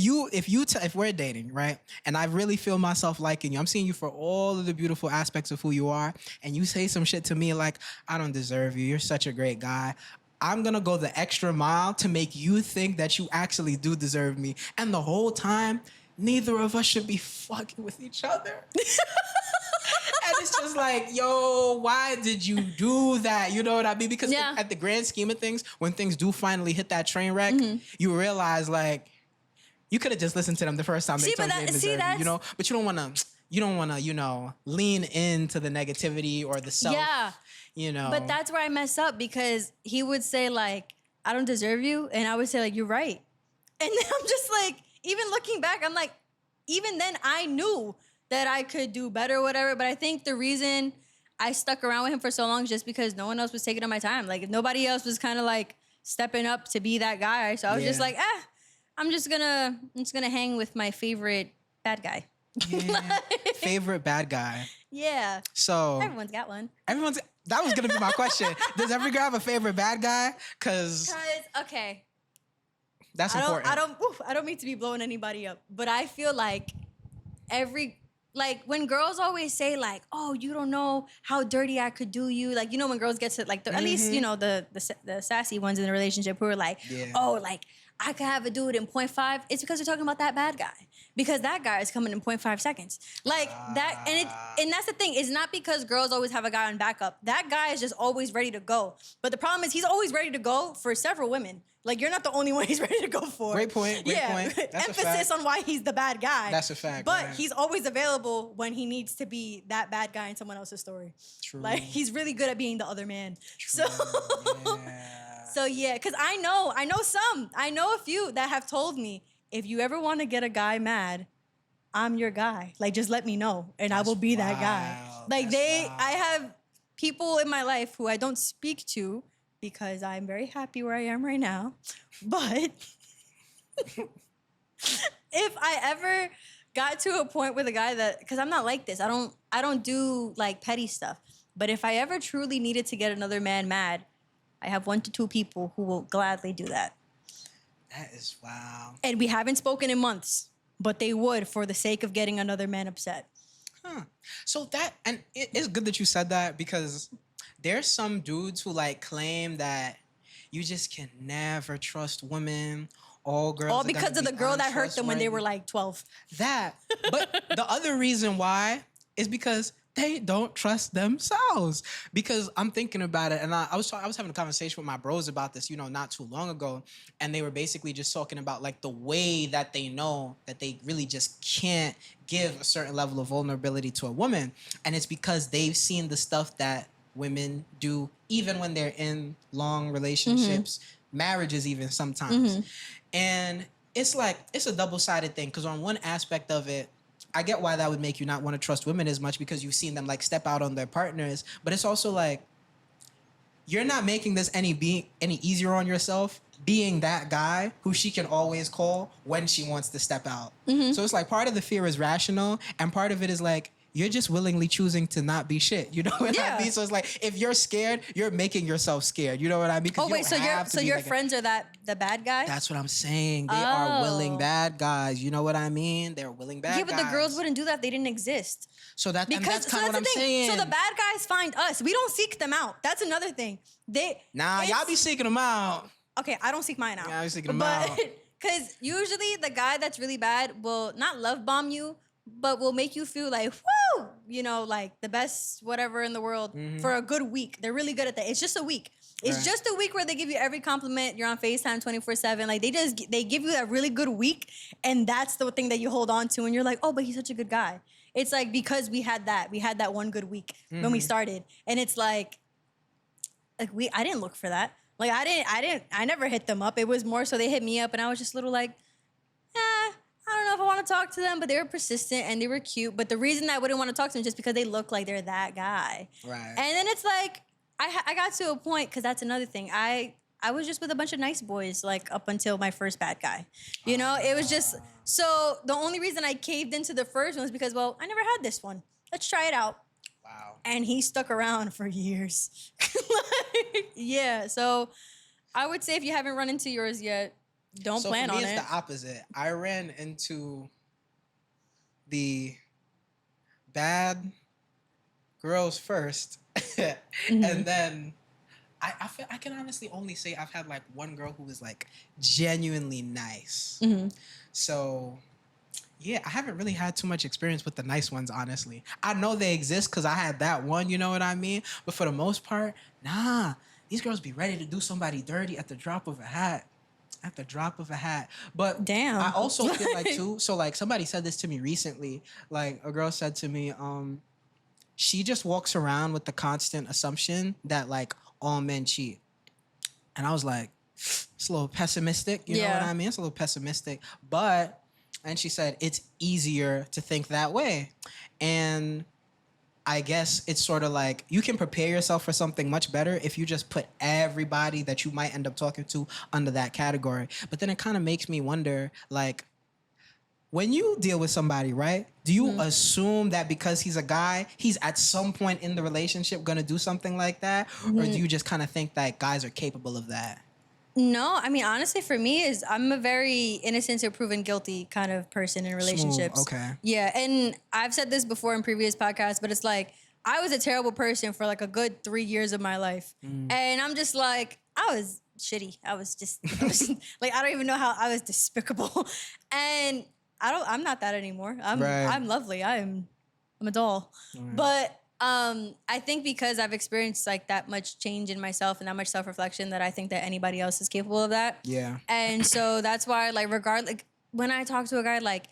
we're dating, right, and I really feel myself liking you, I'm seeing you for all of the beautiful aspects of who you are, and you say some shit to me like, I don't deserve you. You're such a great guy. I'm gonna go the extra mile to make you think that you actually do deserve me. And the whole time, neither of us should be fucking with each other. And it's just like, yo, why did you do that? You know what I mean? Because at the grand scheme of things, when things do finally hit that train wreck, you realize, like, you could have just listened to them the first time they told you they deserve you, you know? But you don't want to, you know, lean into the negativity or the self, you know? But that's where I mess up, because he would say, like, I don't deserve you. And I would say, like, you're right. And then I'm just like, even looking back, I'm like, even then I knew that I could do better or whatever. But I think the reason I stuck around with him for so long is just because no one else was taking up my time. Like, if nobody else was kind of like stepping up to be that guy. So I was just like, I'm just gonna hang with my favorite bad guy. Yeah. Favorite bad guy. Yeah. So everyone's got one. That was gonna be my question. Does every girl have a favorite bad guy? Cause okay. That's important. I don't mean to be blowing anybody up, but I feel like when girls always say, like, oh, you don't know how dirty I could do you. Like, you know, when girls get to, like, at least, you know, the sassy ones in the relationship who are like, oh, like, I could have a dude in 0.5. It's because they're talking about that bad guy. Because that guy is coming in 0.5 seconds. Like, that, and that's the thing. It's not because girls always have a guy on backup. That guy is just always ready to go. But the problem is he's always ready to go for several women. Like, you're not the only one he's ready to go for. Great point. That's emphasis on why he's the bad guy. That's a fact. But he's always available when he needs to be that bad guy in someone else's story. True. Like, he's really good at being the other man. True. So yeah, because I know a few that have told me, if you ever want to get a guy mad, I'm your guy. Like, just let me know, and I will be that guy. Like, I have people in my life who I don't speak to because I'm very happy where I am right now. But If I ever got to a point with a guy that, because I'm not like this, I don't do like petty stuff. But if I ever truly needed to get another man mad, I have 1 to 2 people who will gladly do that. That is wow. And we haven't spoken in months, but they would for the sake of getting another man upset. Huh. So that, and it's good that you said that, because there's some dudes who like claim that you just can never trust women. All girls. All because of the girl that hurt them when they were like 12. That. But the other reason why is because they don't trust themselves. Because I'm thinking about it, and I was having a conversation with my bros about this, not too long ago, and they were basically just talking about like the way that they know that they really just can't give a certain level of vulnerability to a woman, and it's because they've seen the stuff that women do, even when they're in long relationships, marriages, even sometimes. And it's like, it's a double-sided thing, because on one aspect of it, I get why that would make you not want to trust women as much, because you've seen them like step out on their partners. But it's also like, you're not making this any easier on yourself being that guy who she can always call when she wants to step out. So it's like, part of the fear is rational, and part of it is like, you're just willingly choosing to not be shit. You know what I mean? So it's like, if you're scared, you're making yourself scared. You know what I mean? Oh wait, so your friends are the bad guy? That's what I'm saying. They are willing bad guys. You know what I mean? They're willing bad guys. Yeah, but the girls wouldn't do that if they didn't exist. So that's kind of what I'm saying. So the bad guys find us. We don't seek them out. That's another thing. Y'all be seeking them out. Okay, I don't seek mine out. Yeah, I be seeking them out. Because usually the guy that's really bad will not love bomb you, but will make you feel like, woo, like the best whatever in the world for a good week. They're really good at that. It's just a week. It's just a week where they give you every compliment. You're on FaceTime 24/7. Like they give you that really good week, and that's the thing that you hold on to, and you're like, oh, but he's such a good guy. It's like, because we had that one good week when we started, and it's like I didn't look for that. Like I never hit them up. It was more so they hit me up, and I was just a little like, I don't know if I want to talk to them, but they were persistent and they were cute. But the reason I wouldn't want to talk to them is just because they look like they're that guy. Right. And then it's like, I got to a point, because that's another thing. I was just with a bunch of nice boys, like up until my first bad guy. It was just, so the only reason I caved into the first one was because, well, I never had this one. Let's try it out. Wow. And he stuck around for years. Yeah. So I would say, if you haven't run into yours yet, don't plan on it. So for me, it's the opposite. I ran into the bad girls first, and then I can honestly only say I've had like one girl who was like genuinely nice. So yeah, I haven't really had too much experience with the nice ones, honestly. I know they exist because I had that one, you know what I mean? But for the most part, nah. These girls be ready to do somebody dirty at the drop of a hat. At the drop of a hat. But damn, I also feel like too, so like somebody said this to me recently. Like a girl said to me, she just walks around with the constant assumption that like all men cheat. And I was like, it's a little pessimistic, you know what I mean? It's a little pessimistic. And she said, it's easier to think that way. And I guess it's sort of like, you can prepare yourself for something much better if you just put everybody that you might end up talking to under that category. But then it kind of makes me wonder, like, when you deal with somebody, right? Do you assume that because he's a guy, he's at some point in the relationship going to do something like that? Or do you just kind of think that guys are capable of that? No, I mean, honestly, for me, I'm a very innocent until proven guilty kind of person in relationships. Smooth. Okay. Yeah, and I've said this before in previous podcasts, but it's like, I was a terrible person for like a good 3 years of my life. And I'm just like, I was shitty. I was like, I don't even know how I was despicable. And I'm not that anymore. I'm lovely. I'm a doll. Right. But I think because I've experienced like that much change in myself and that much self-reflection, that I think that anybody else is capable of that. Yeah. And so that's why, like, when I talk to a guy, like,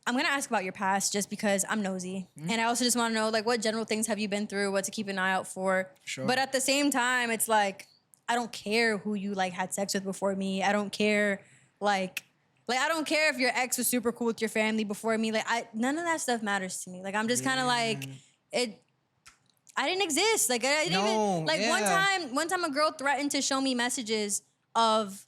I'm going to ask about your past just because I'm nosy. And I also just want to know, like, what general things have you been through? What to keep an eye out for? Sure. But at the same time, it's like, I don't care who you, like, had sex with before me. I don't care, like, I don't care if your ex was super cool with your family before me. Like, none of that stuff matters to me. Like, I'm just kind of like, I didn't exist. Like, I didn't even, like, one time a girl threatened to show me messages of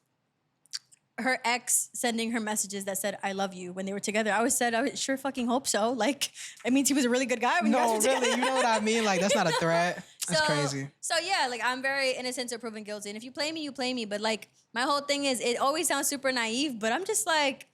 her ex sending her messages that said "I love you" when they were together. I would sure fucking hope so. Like, it means he was a really good guy when you guys were together. No, really, you know what I mean? Like, that's not a threat. That's crazy. So yeah, like I'm very innocent until proven guilty. And if you play me, you play me. But like my whole thing is, it always sounds super naive, but I'm just like,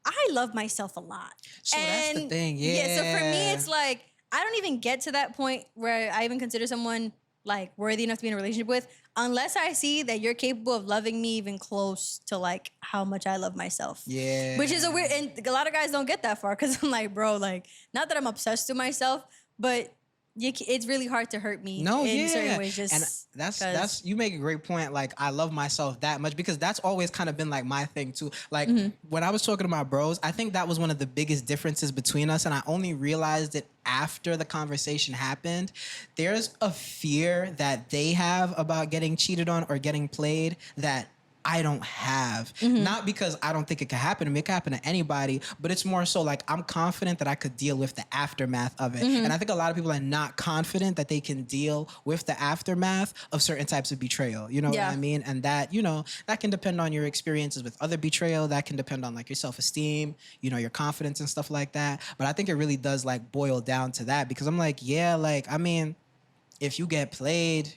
I love myself a lot. So that's the thing, yeah. So for me, it's like, I don't even get to that point where I even consider someone like worthy enough to be in a relationship with, unless I see that you're capable of loving me even close to like how much I love myself. Yeah. Which is a weird, and a lot of guys don't get that far, because I'm like, bro, like, not that I'm obsessed with myself, but it's really hard to hurt me in certain ways. Just and that's you make a great point. Like, I love myself that much, because that's always kind of been like my thing too. Like when I was talking to my bros, I think that was one of the biggest differences between us, and I only realized it after the conversation happened. There's a fear that they have about getting cheated on or getting played that I don't have. Not because I don't think it could happen to me. It could happen to anybody, but it's more so like I'm confident that I could deal with the aftermath of it. And I think a lot of people are not confident that they can deal with the aftermath of certain types of betrayal. You know what I mean? And that, you know, that can depend on your experiences with other betrayal. That can depend on like your self-esteem, you know, your confidence and stuff like that. But I think it really does like boil down to that, because I'm like, yeah, like, I mean, if you get played,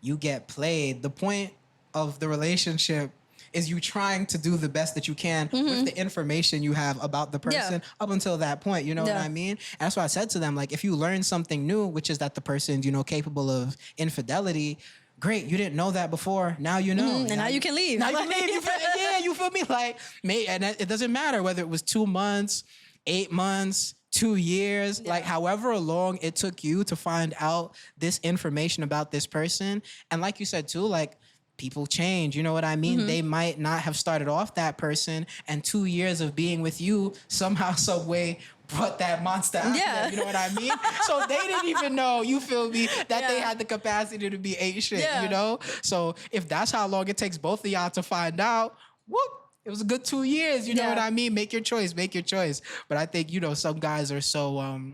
you get played. The point of the relationship is you trying to do the best that you can with the information you have about the person up until that point, you know what I mean? And that's why I said to them, like, if you learn something new, which is that the person's, you know, capable of infidelity, great, you didn't know that before, now you know. And now you can leave. Now you can leave, you feel me? Like, and it doesn't matter whether it was 2 months, 8 months, 2 years, like however long it took you to find out this information about this person. And like you said too, like, people change, you know what I mean? They might not have started off that person, and 2 years of being with you somehow, some way brought that monster out of them, you know what I mean? So they didn't even know, you feel me, that they had the capacity to be ain't shit, you know? So if that's how long it takes both of y'all to find out, whoop, it was a good 2 years, you know what I mean? Make your choice. But I think, you know, some guys are so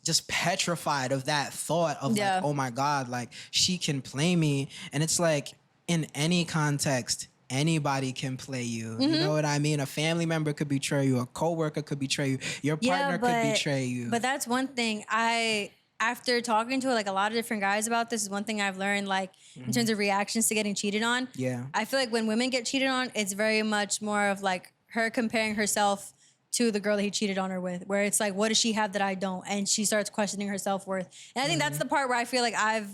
just petrified of that thought of like, oh my God, like, she can play me. And it's like, in any context, anybody can play you. You know what I mean? A family member could betray you. A coworker could betray you. Your partner could betray you. But that's one thing after talking to like a lot of different guys about this, is one thing I've learned, like in terms of reactions to getting cheated on. I feel like when women get cheated on, it's very much more of like her comparing herself to the girl that he cheated on her with, where it's like, what does she have that I don't? And she starts questioning her self-worth. And I think that's the part where I feel like I've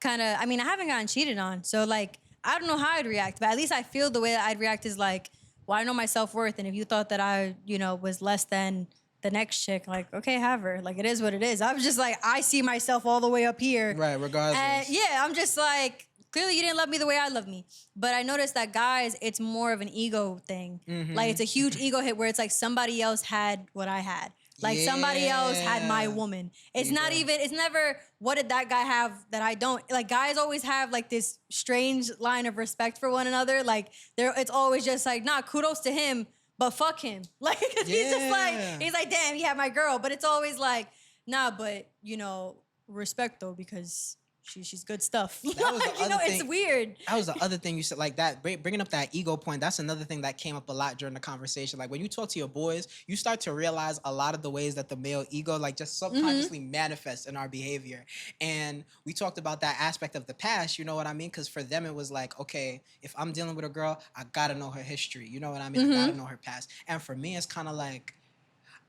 kind of, I mean, I haven't gotten cheated on, so like, I don't know how I'd react, but at least I feel the way that I'd react is like, well, I know my self-worth, and if you thought that I, you know, was less than the next chick, like, okay, have her. Like, it is what it is. I was just like, I see myself all the way up here. Right, regardless. And yeah, I'm just like, clearly you didn't love me the way I love me. But I noticed that guys, it's more of an ego thing. Like, it's a huge ego hit where it's like somebody else had what I had. Like, somebody else had my woman. It's not even, it's never, what did that guy have that I don't? Like, guys always have like this strange line of respect for one another. Like, it's always just like, nah, kudos to him, but fuck him. Like, he's just like, he's like, damn, he had my girl. But it's always like, nah, but, you know, respect though, because she's good stuff. Like, you know, it's weird. That was the other thing you said, like that, bringing up that ego point. That's another thing that came up a lot during the conversation. Like, when you talk to your boys, you start to realize a lot of the ways that the male ego, like, just subconsciously manifests in our behavior. And we talked about that aspect of the past, you know what I mean? Because for them, it was like, okay, if I'm dealing with a girl, I gotta know her history. You know what I mean? I gotta know her past. And for me, it's kind of like,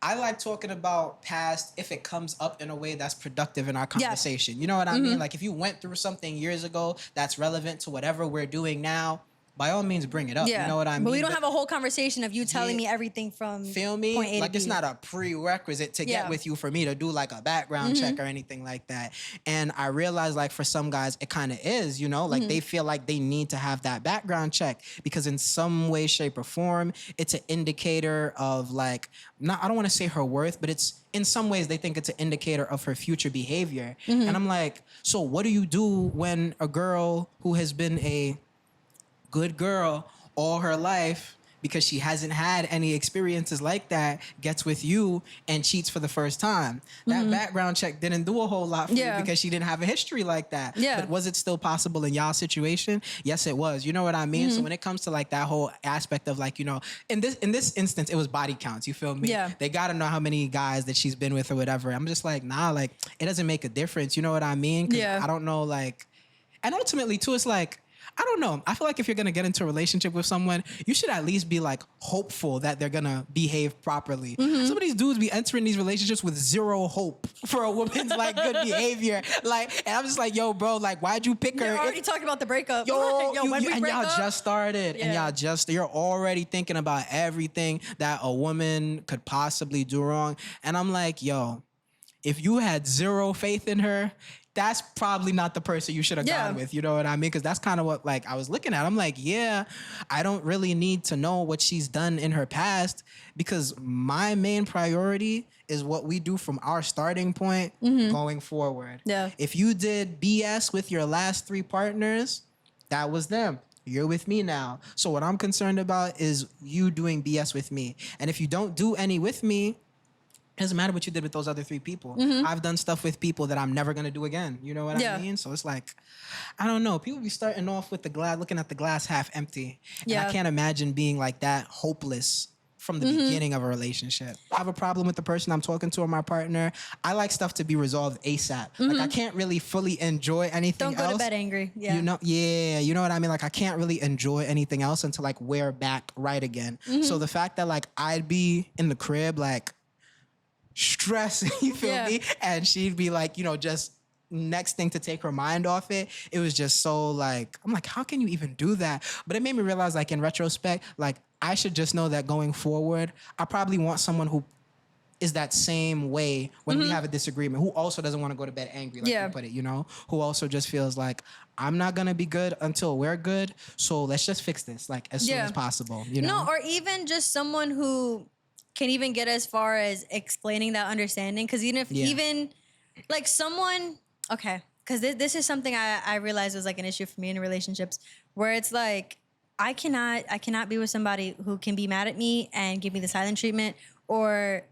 I like talking about past if it comes up in a way that's productive in our conversation. You know what I mean? Like, if you went through something years ago that's relevant to whatever we're doing now, by all means, bring it up. You know what I mean? But we don't have a whole conversation of you telling me everything from feel me? point A like, to it's B. not a prerequisite to get with you for me to do like a background check or anything like that. And I realize, like, for some guys, it kind of is, you know, like they feel like they need to have that background check because in some way, shape, or form, it's an indicator of like, I don't want to say her worth, but it's in some ways they think it's an indicator of her future behavior. And I'm like, so what do you do when a girl who has been a good girl all her life because she hasn't had any experiences like that, gets with you and cheats for the first time. That background check didn't do a whole lot for you because she didn't have a history like that. Yeah. But was it still possible in y'all situation? Yes, it was. You know what I mean? So when it comes to like that whole aspect of like, you know, in this instance, it was body counts. You feel me? Yeah. They got to know how many guys that she's been with or whatever. I'm just like, nah, like it doesn't make a difference. You know what I mean? 'Cause I don't know, like, and ultimately too, it's like, I don't know. I feel like if you're going to get into a relationship with someone, you should at least be like hopeful that they're going to behave properly. Some of these dudes be entering these relationships with zero hope for a woman's like good behavior. Like, and I'm just like, yo, bro, like, why'd you pick her? You're already talking about the breakup. Yo, when we and break y'all up? just started, and you're already thinking about everything that a woman could possibly do wrong. And I'm like, yo, if you had zero faith in her, that's probably not the person you should have gone with. You know what I mean? Because that's kind of what like I was looking at. I'm like, yeah, I don't really need to know what she's done in her past, because my main priority is what we do from our starting point going forward. Yeah. If you did BS with your last 3 partners, that was them. You're with me now. So what I'm concerned about is you doing BS with me. And if you don't do any with me, it doesn't matter what you did with those other 3 people. I've done stuff with people that I'm never going to do again. You know what I mean? So it's like, I don't know. People be starting off with looking at the glass half empty. And I can't imagine being like that hopeless from the beginning of a relationship. I have a problem with the person I'm talking to or my partner. I like stuff to be resolved ASAP. Like I can't really fully enjoy anything else. Don't go to bed angry. Yeah. You know what I mean? Like I can't really enjoy anything else until like we're back right again. So the fact that like I'd be in the crib like stress, you feel me? And she'd be like, you know, just next thing to take her mind off it. It was just so like, I'm like, how can you even do that? But it made me realize like in retrospect, like I should just know that going forward, I probably want someone who is that same way when we have a disagreement, who also doesn't want to go to bed angry, like you put it, you know, who also just feels like I'm not going to be good until we're good. So let's just fix this like as soon as possible, you know? No, or even just someone who can even get as far as explaining that understanding. Because even like someone, okay, because this is something I realized was like an issue for me in relationships, where it's like I cannot be with somebody who can be mad at me and give me the silent treatment, or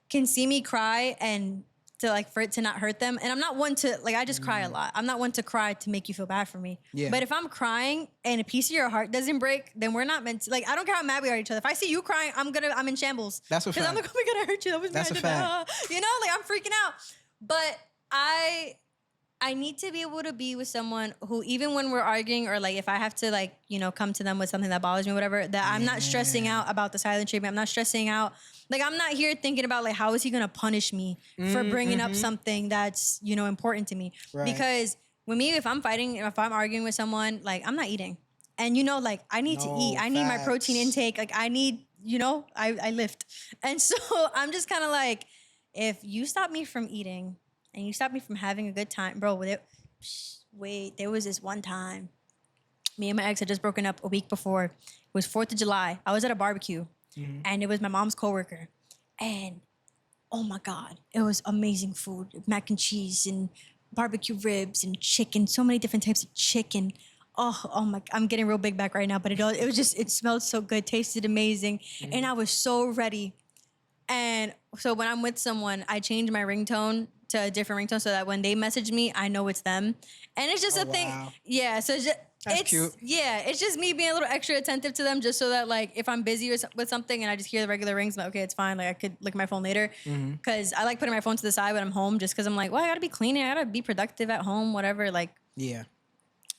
can see me cry and to like for it to not hurt them. And I'm not one to like, I just cry a lot. I'm not one to cry to make you feel bad for me. Yeah. But if I'm crying and a piece of your heart doesn't break, then we're not meant to, like, I don't care how mad we are at each other. If I see you crying, I'm in shambles. That's a fact. Because I'm like, oh my God, I hurt you. That was That's me. a fact. You know, like I'm freaking out. But I need to be able to be with someone who, even when we're arguing, or like if I have to like, you know, come to them with something that bothers me, whatever, that I'm not stressing out about the silent treatment. I'm not stressing out. Like I'm not here thinking about like, how is he going to punish me for bringing up something that's, you know, important to me. Right. Because with me, if I'm arguing with someone, like I'm not eating. And, you know, like I need to eat. I need my protein intake. Like I need, you know, I lift. And so I'm just kind of like, if you stop me from eating and you stop me from having a good time, bro, there was this one time, me and my ex had just broken up a week before. It was 4th of July. I was at a barbecue and it was my mom's coworker. And oh my God, it was amazing food. Mac and cheese and barbecue ribs and chicken, so many different types of chicken. Oh my, I'm getting real big back right now, but it smelled so good, tasted amazing. And I was so ready. And so when I'm with someone, I change my ringtone to a different ringtone so that when they message me, I know it's them. And it's just a thing. Yeah. So it's cute. Yeah. It's just me being a little extra attentive to them, just so that like, if I'm busy with something and I just hear the regular rings, I'm like, okay, it's fine. Like I could look at my phone later. Cause I like putting my phone to the side when I'm home, just cause I'm like, well, I gotta be cleaning. I gotta be productive at home, whatever. Like, yeah.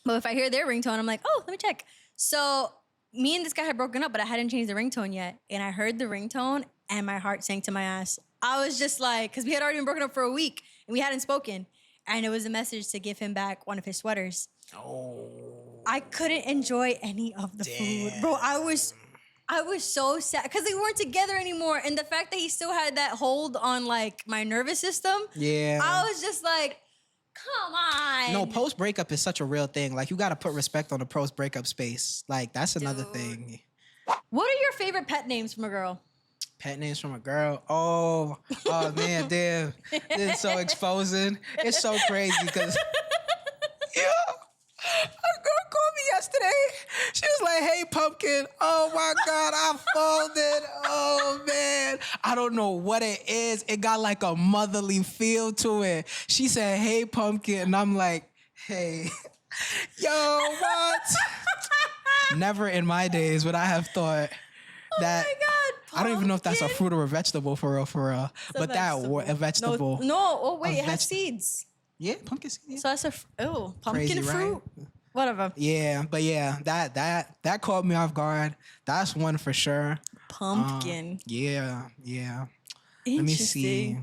But if I hear their ringtone, I'm like, oh, let me check. So me and this guy had broken up, but I hadn't changed the ringtone yet. And I heard the ringtone and my heart sank to my ass. I was just like, because we had already been broken up for a week and we hadn't spoken. And it was a message to give him back one of his sweaters. Oh. I couldn't enjoy any of the food. Bro, I was so sad because they weren't together anymore. And the fact that he still had that hold on like my nervous system. Yeah. I was just like, come on. No, post-breakup is such a real thing. Like, you got to put respect on the post-breakup space. Like, that's another thing. What are your favorite pet names from a girl? Pet names from a girl? Oh man, damn. This is so exposing. It's so crazy because... Yeah. A girl called me yesterday. She was like, hey, pumpkin. Oh my God, I folded. Oh man. I don't know what it is. It got like a motherly feel to it. She said, hey, pumpkin. And I'm like, hey. Yo, what? Never in my days would I have thought that. Oh my God, I don't even know if that's a pumpkin. fruit or a vegetable for real, for real. But a vegetable. No, oh wait, it has seeds. Yeah, pumpkin seed. Yeah. So that's pumpkin Crazy, fruit. right? Whatever. Yeah, but yeah, that caught me off guard. That's one for sure. Pumpkin. Yeah. Let me Interesting. see.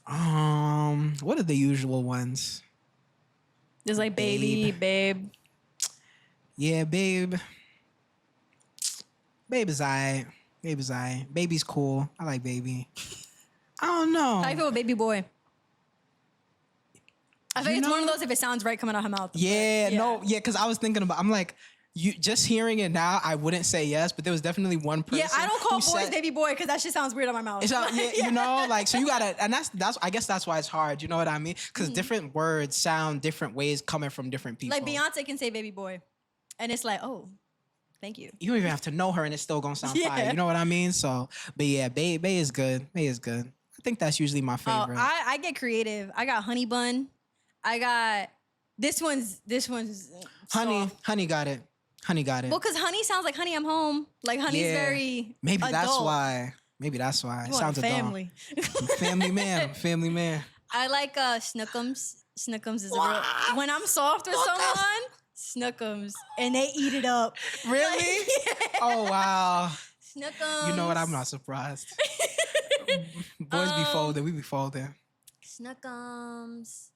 What are the usual ones? There's like baby, babe. Yeah, babe. Babe is alright. Baby's cool. I like baby. I don't know. How you feel with baby boy? I think it's one of those if it sounds right coming out her mouth. Yeah, because I was thinking about. I'm like, you just hearing it now, I wouldn't say yes, but there was definitely one person. Yeah, I don't call boys baby boy because that shit sounds weird on my mouth. It's not, you know, like, so you gotta, and that's I guess that's why it's hard. You know what I mean? Because different words sound different ways coming from different people. Like Beyonce can say baby boy, and it's like, oh, thank you. You don't even have to know her, and it's still gonna sound fire. You know what I mean? So, but yeah, Bay is good. Bay is good. I think that's usually my favorite. I get creative. I got honey bun. I got this one's honey got it. Honey got it. Well, because honey sounds like honey, I'm home. Like honey's very maybe adult. that's why. Maybe that's why. It sounds family. Family man. Family man. I like snookums. Snookums is a real. When I'm soft with someone, snookums, and they eat it up. Really? Like, yeah. Oh wow. Snookums. You know what? I'm not surprised. Boys be folding. We be folding. Snookums,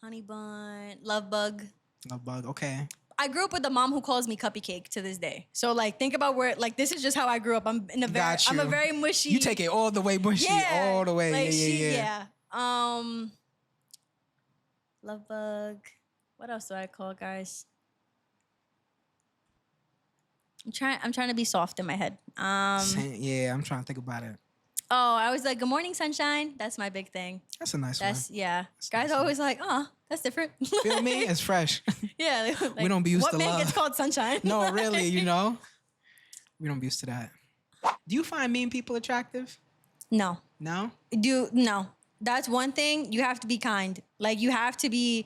honey bun, love bug. Love bug. Okay. I grew up with a mom who calls me cuppy cake to this day. So like, think about where like this is just how I grew up. I'm a very mushy. You take it all the way mushy, all the way. Like yeah. Love bug. What else do I call guys? I'm trying to be soft in my head. Yeah, I'm trying to think about it. Oh, I was like, good morning, sunshine. That's my big thing. That's a nice one. Yeah. That's guys nice always like, oh, that's different. Feel me? It's fresh. Yeah. Like, we don't be used to love. What man gets called sunshine? No, really, you know? We don't be used to that. Do you find mean people attractive? No. No? No. That's one thing. You have to be kind. Like, you have to be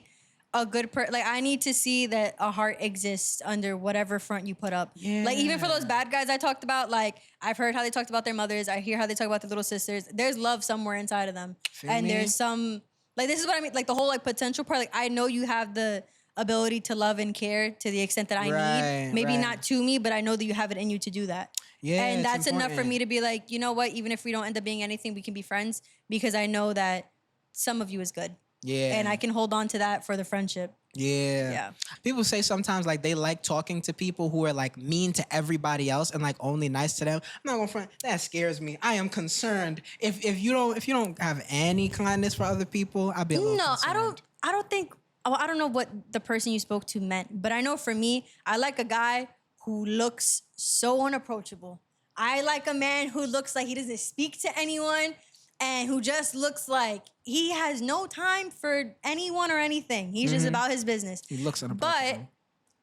a good person. Like, I need to see that a heart exists under whatever front you put up. Yeah. Like, even for those bad guys I talked about, like, I've heard how they talked about their mothers. I hear how they talk about their little sisters. There's love somewhere inside of them. There's some, like, this is what I mean. Like, the whole, like, potential part. Like, I know you have the ability to love and care to the extent that I need. Maybe not to me, but I know that you have it in you to do that. Yeah, and that's enough for me to be like, you know what? Even if we don't end up being anything, we can be friends because I know that some of you is good. Yeah. And I can hold on to that for the friendship. Yeah. People say sometimes like they like talking to people who are like mean to everybody else and like only nice to them. I'm not gonna front. That scares me. I am concerned. If you don't have any kindness for other people, I'll be a little concerned. I don't think. I don't know what the person you spoke to meant, but I know for me, I like a guy who looks so unapproachable. I like a man who looks like he doesn't speak to anyone and who just looks like he has no time for anyone or anything. He's just about his business. He looks unapproachable. But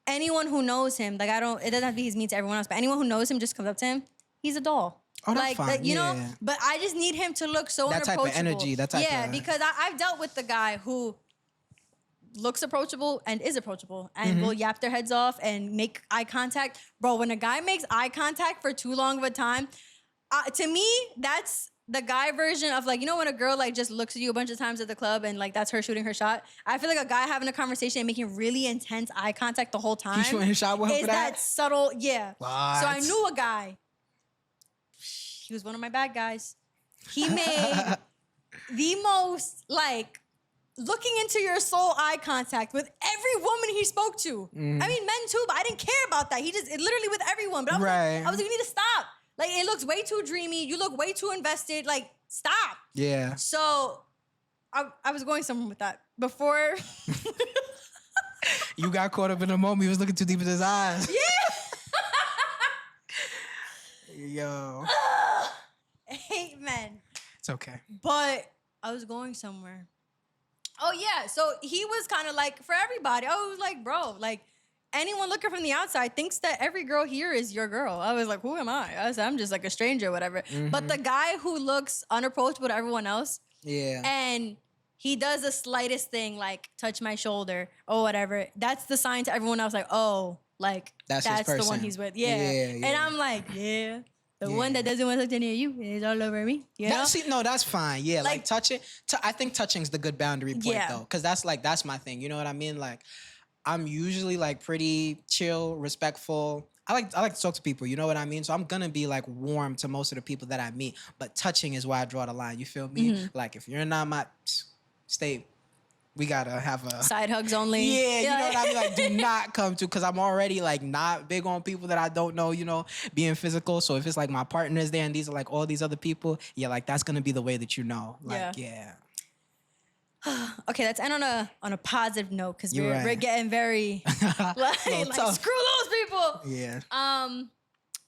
anyone who knows him, like it doesn't have to be he's mean to everyone else, but anyone who knows him just comes up to him, he's a doll. Oh, that's fine. You know, but I just need him to look so unapproachable. That type of energy, because I've dealt with the guy who looks approachable and is approachable and will yap their heads off and make eye contact. Bro, when a guy makes eye contact for too long of a time, to me, that's the guy version of like, you know when a girl like just looks at you a bunch of times at the club and like that's her shooting her shot? I feel like a guy having a conversation and making really intense eye contact the whole time. He's shooting his shot with her for that? Subtle, yeah. What? So I knew a guy. He was one of my bad guys. He made the most like looking into your soul eye contact with every woman he spoke to. I mean, men too, but I didn't care about that. He just, literally with everyone. But I was like, you need to stop. Like, it looks way too dreamy. You look way too invested. Like, stop. Yeah. So, I was going somewhere with that. Before. You got caught up in the moment. He was looking too deep in his eyes. Yeah. Yo. I hate men. It's okay. But I was going somewhere. Oh, yeah. So he was kind of like, for everybody, I was like, bro, like, anyone looking from the outside thinks that every girl here is your girl. I was like, who am I? I'm just like a stranger or whatever. Mm-hmm. But the guy who looks unapproachable to everyone else, and he does the slightest thing, like touch my shoulder or whatever, that's the sign to everyone else, like, oh, like that's the one he's with. Yeah. And I'm like, the one that doesn't want to touch any of you is all over me. You know? No, that's fine. Yeah, like touching. I think touching's the good boundary point though, because that's my thing. You know what I mean? Like, I'm usually like pretty chill, respectful. I like to talk to people. You know what I mean? So I'm gonna be like warm to most of the people that I meet. But touching is where I draw the line. You feel me? Mm-hmm. Like if you're not my stay. We gotta have a side hugs only. Yeah, you know what I mean? Like, do not come to, because I'm already like not big on people that I don't know, you know, being physical. So if it's like my partner's there and these are like all these other people, like that's gonna be the way that you know. Like, Okay, let's end on a positive note, because we're getting very like screw those people. Yeah.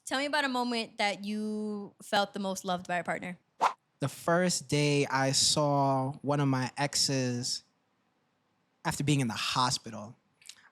Tell me about a moment that you felt the most loved by a partner. The first day I saw one of my exes after being in the hospital.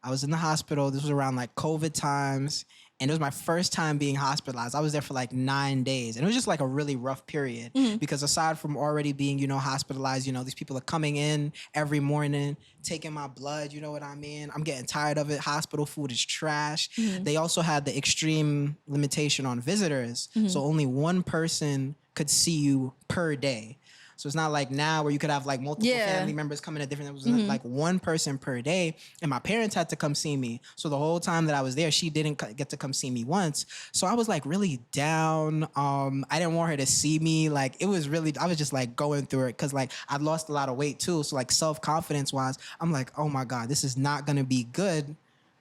I was in the hospital. This was around like COVID times. And it was my first time being hospitalized. I was there for like 9 days. And it was just like a really rough period. Mm-hmm. Because aside from already being, you know, hospitalized, you know, these people are coming in every morning, taking my blood, you know what I mean? I'm getting tired of it. Hospital food is trash. Mm-hmm. They also had the extreme limitation on visitors. Mm-hmm. So only one person could see you per day. So it's not like now where you could have like multiple family members coming at different. It was like one person per day, and my parents had to come see me. So the whole time that I was there, she didn't get to come see me once. So I was like really down. I didn't want her to see me. Like it was really, I was just like going through it because like I'd lost a lot of weight too. So like self-confidence wise, I'm like, oh my God, this is not gonna be good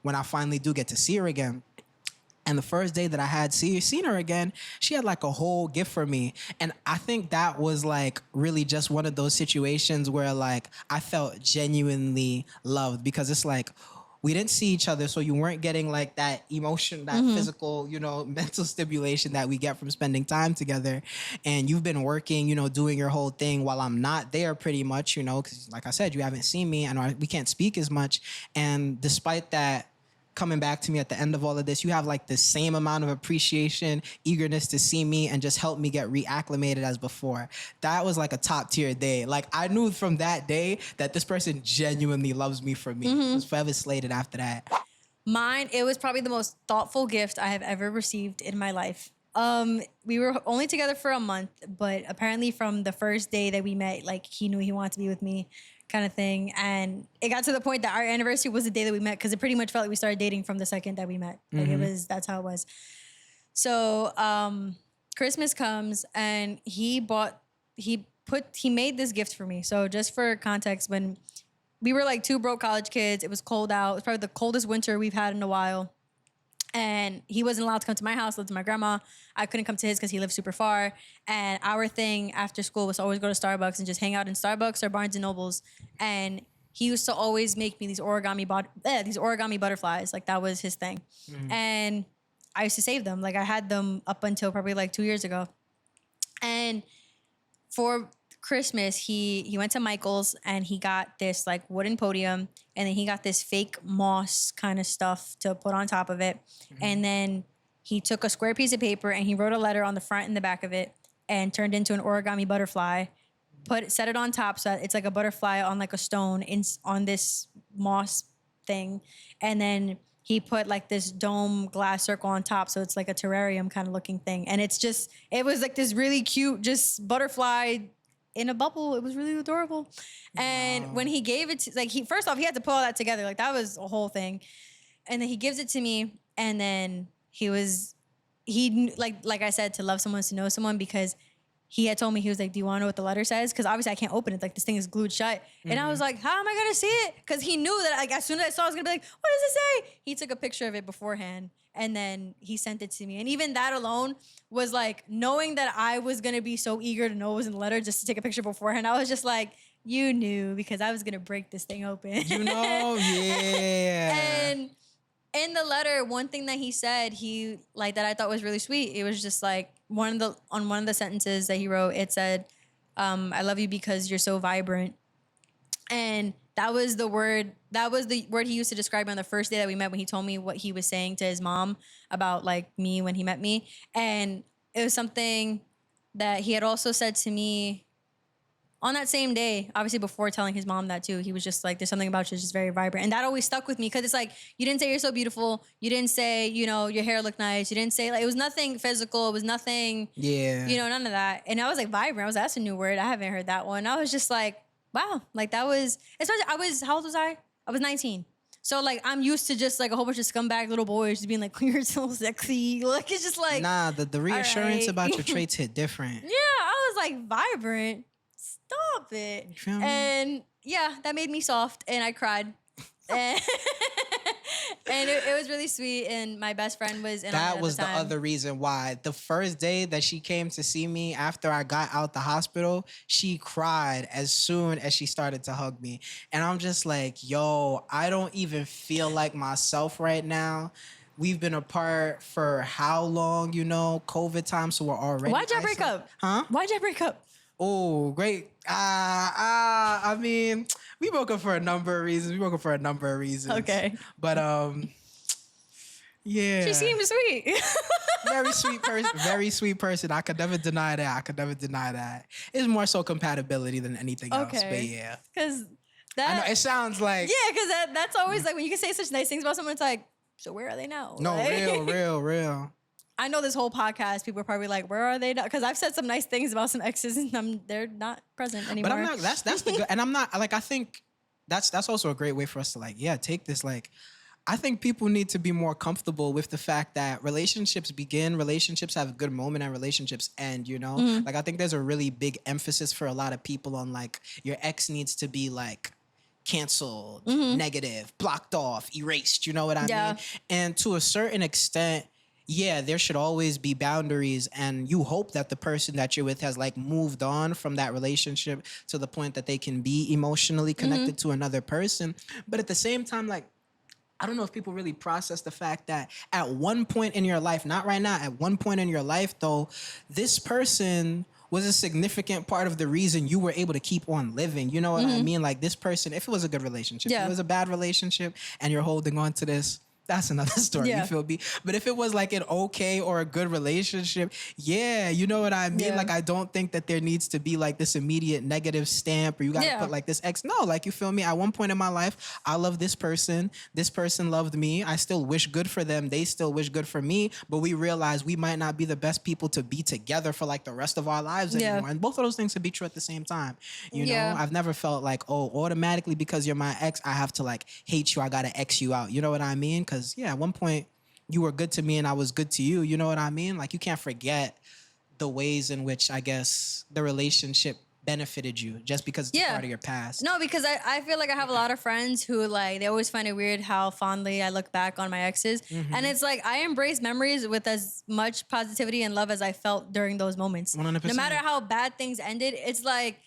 when I finally do get to see her again. And the first day that I had seen her again, she had like a whole gift for me. And I think that was like really just one of those situations where like I felt genuinely loved, because it's like we didn't see each other. So you weren't getting like that emotion, that physical, you know, mental stimulation that we get from spending time together. And you've been working, you know, doing your whole thing while I'm not there pretty much, you know, because like I said, you haven't seen me and we can't speak as much. And despite that, coming back to me at the end of all of this, you have like the same amount of appreciation, eagerness to see me and just help me get reacclimated as before. That was like a top tier day. Like I knew from that day that this person genuinely loves me for me. Mm-hmm. It was forever slated after that. Mine, it was probably the most thoughtful gift I have ever received in my life. We were only together for a month, but apparently from the first day that we met, like he knew he wanted to be with me, kind of thing. And it got to the point that our anniversary was the day that we met, because it pretty much felt like we started dating from the second that we met. Like that's how it was. So Christmas comes and he made this gift for me. So just for context, when we were like two broke college kids, it was cold out. It was probably the coldest winter we've had in a while. And he wasn't allowed to come to my house, lived to my grandma. I couldn't come to his because he lived super far. And our thing after school was to always go to Starbucks and just hang out in Starbucks or Barnes & Nobles. And he used to always make me these origami butterflies. Like that was his thing. Mm-hmm. And I used to save them. Like I had them up until probably like 2 years ago. And for Christmas, he went to Michael's and he got this like wooden podium, and then he got this fake moss kind of stuff to put on top of it. Mm-hmm. And then he took a square piece of paper and he wrote a letter on the front and the back of it and turned into an origami butterfly, set it on top so that it's like a butterfly on like a stone on this moss thing. And then he put like this dome glass circle on top, so it's like a terrarium kind of looking thing. And it was like this really cute just butterfly in a bubble. It was really adorable. And when he gave it to, like, first off, he had to put all that together. Like, that was a whole thing. And then he gives it to me. And then like I said, to love someone is to know someone, because he had told me, he was like, do you want to know what the letter says? Because obviously I can't open it. Like, this thing is glued shut. Mm-hmm. And I was like, how am I going to see it? Because he knew that like as soon as I saw it, I was going to be like, what does it say? He took a picture of it beforehand. And then he sent it to me. And even that alone was like, knowing that I was going to be so eager to know what was in the letter just to take a picture beforehand, I was just like, you knew, because I was going to break this thing open. You know? Yeah. And in the letter, one thing that he said, that I thought was really sweet, it was just like, on one of the sentences that he wrote, it said, I love you because you're so vibrant. And that was the word that was the word he used to describe me on the first day that we met when he told me what he was saying to his mom about like me when he met me. And it was something that he had also said to me on that same day, obviously before telling his mom that too. He was just like, there's something about you that's just very vibrant. And that always stuck with me because it's like, you didn't say you're so beautiful. You didn't say, you know, your hair looked nice. You didn't say, like, it was nothing physical. It was nothing, you know, none of that. And I was like, vibrant. I was, that's a new word. I haven't heard that one. I was just like, wow. Like that was, especially how old was I? I was 19. So like I'm used to just like a whole bunch of scumbag little boys just being like, you're so sexy. Like it's just like, nah, the reassurance about your traits hit different. Yeah, I was like, vibrant. Stop it. You feel me? And yeah, that made me soft and I cried. and it was really sweet. And my best friend was in on it That at was the the time. other reason why. The first day that she came to see me after I got out the hospital, she cried as soon as she started to hug me. And I'm just like, yo, I don't even feel like myself right now. We've been apart for how long, you know, COVID time, so we're already Why'd y'all break up? Huh? Why'd y'all break up? Oh, great. I mean, we broke up for a number of reasons. Okay. But yeah. She seemed sweet. Very sweet person. I could never deny that. It's more so compatibility than anything else. But yeah. Because I know it sounds like yeah, because that's always like when you can say such nice things about someone, it's like, so where are they now? no, Like, real. I know this whole podcast, people are probably like, where are they now? Because I've said some nice things about some exes and they're not present anymore. But I'm not. That's the good. And I'm not like. I think that's also a great way for us to like. Yeah, take this like. I think people need to be more comfortable with the fact that relationships begin, relationships have a good moment, and relationships end, you know? Like, I think there's a really big emphasis for a lot of people on, like, your ex needs to be, like, canceled, negative, blocked off, erased, you know what I mean? And to a certain extent, yeah, there should always be boundaries, and you hope that the person that you're with has like moved on from that relationship to the point that they can be emotionally connected to another person. But at the same time, like, I don't know if people really process the fact that at one point in your life, not right now, at one point in your life though, this person was a significant part of the reason you were able to keep on living. You know what I mean? Like this person, if it was a good relationship, if it was a bad relationship and you're holding on to this, that's another story, you feel me? But if it was like an okay or a good relationship, yeah, you know what I mean? Yeah. Like, I don't think that there needs to be like this immediate negative stamp or you gotta put like this X. No, like, you feel me? At one point in my life, I love this person loved me. I still wish good for them. They still wish good for me, but we realize we might not be the best people to be together for like the rest of our lives anymore. And both of those things could be true at the same time. You know, I've never felt like, oh, automatically because you're my ex, I have to like hate you. I gotta X you out. You know what I mean? Because yeah, at one point you were good to me and I was good to you. You know what I mean? Like, you can't forget the ways in which I guess the relationship benefited you just because it's a part of your past. No, because I feel like I have a lot of friends who like, they always find it weird how fondly I look back on my exes. And it's like, I embrace memories with as much positivity and love as I felt during those moments. 100%. No matter how bad things ended, it's like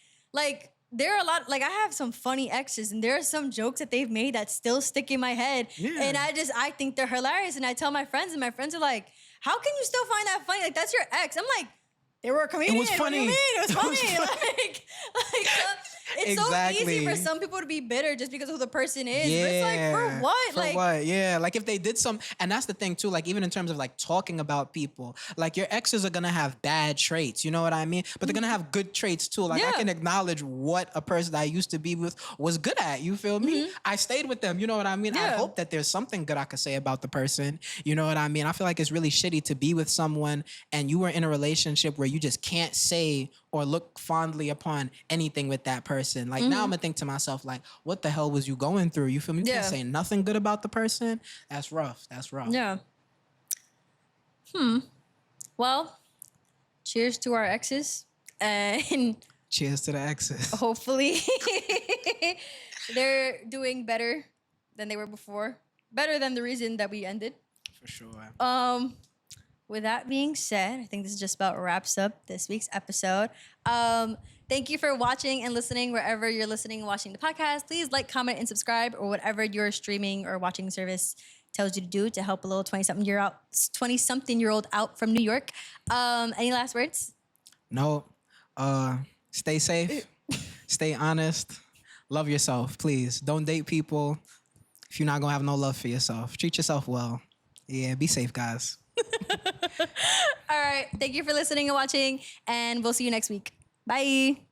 there are a lot, like I have some funny exes and there are some jokes that they've made that still stick in my head. And I think they're hilarious. And I tell my friends and my friends are like, how can you still find that funny? Like, that's your ex. I'm like, they were a comedian. It was funny. What do you mean? It was funny. It's so easy for some people to be bitter just because of who the person is. Yeah. But it's like, for what? For what? Yeah. Like if they did some, and that's the thing too, like even in terms of like talking about people, like your exes are gonna have bad traits, you know what I mean? But they're gonna have good traits too. Like I can acknowledge what a person I used to be with was good at, you feel me? I stayed with them, you know what I mean? I hope that there's something good I could say about the person, you know what I mean? I feel like it's really shitty to be with someone and you were in a relationship where you just can't say or look fondly upon anything with that person. Like now I'm gonna think to myself, like, what the hell was you going through? You feel me? You can't say nothing good about the person. That's rough. That's rough. Yeah. Well, cheers to our exes. And cheers to the exes. Hopefully they're doing better than they were before. Better than the reason that we ended. For sure. With that being said, I think this just about wraps up this week's episode. Thank you for watching and listening wherever you're listening and watching the podcast. Please like, comment, and subscribe or whatever your streaming or watching service tells you to do to help a little 20-something-year-old out from New York. Any last words? No. Stay safe. Stay honest. love yourself, please. Don't date people if you're not gonna have no love for yourself. Treat yourself well. Yeah, be safe, guys. All right. Thank you for listening and watching, and we'll see you next week. Bye.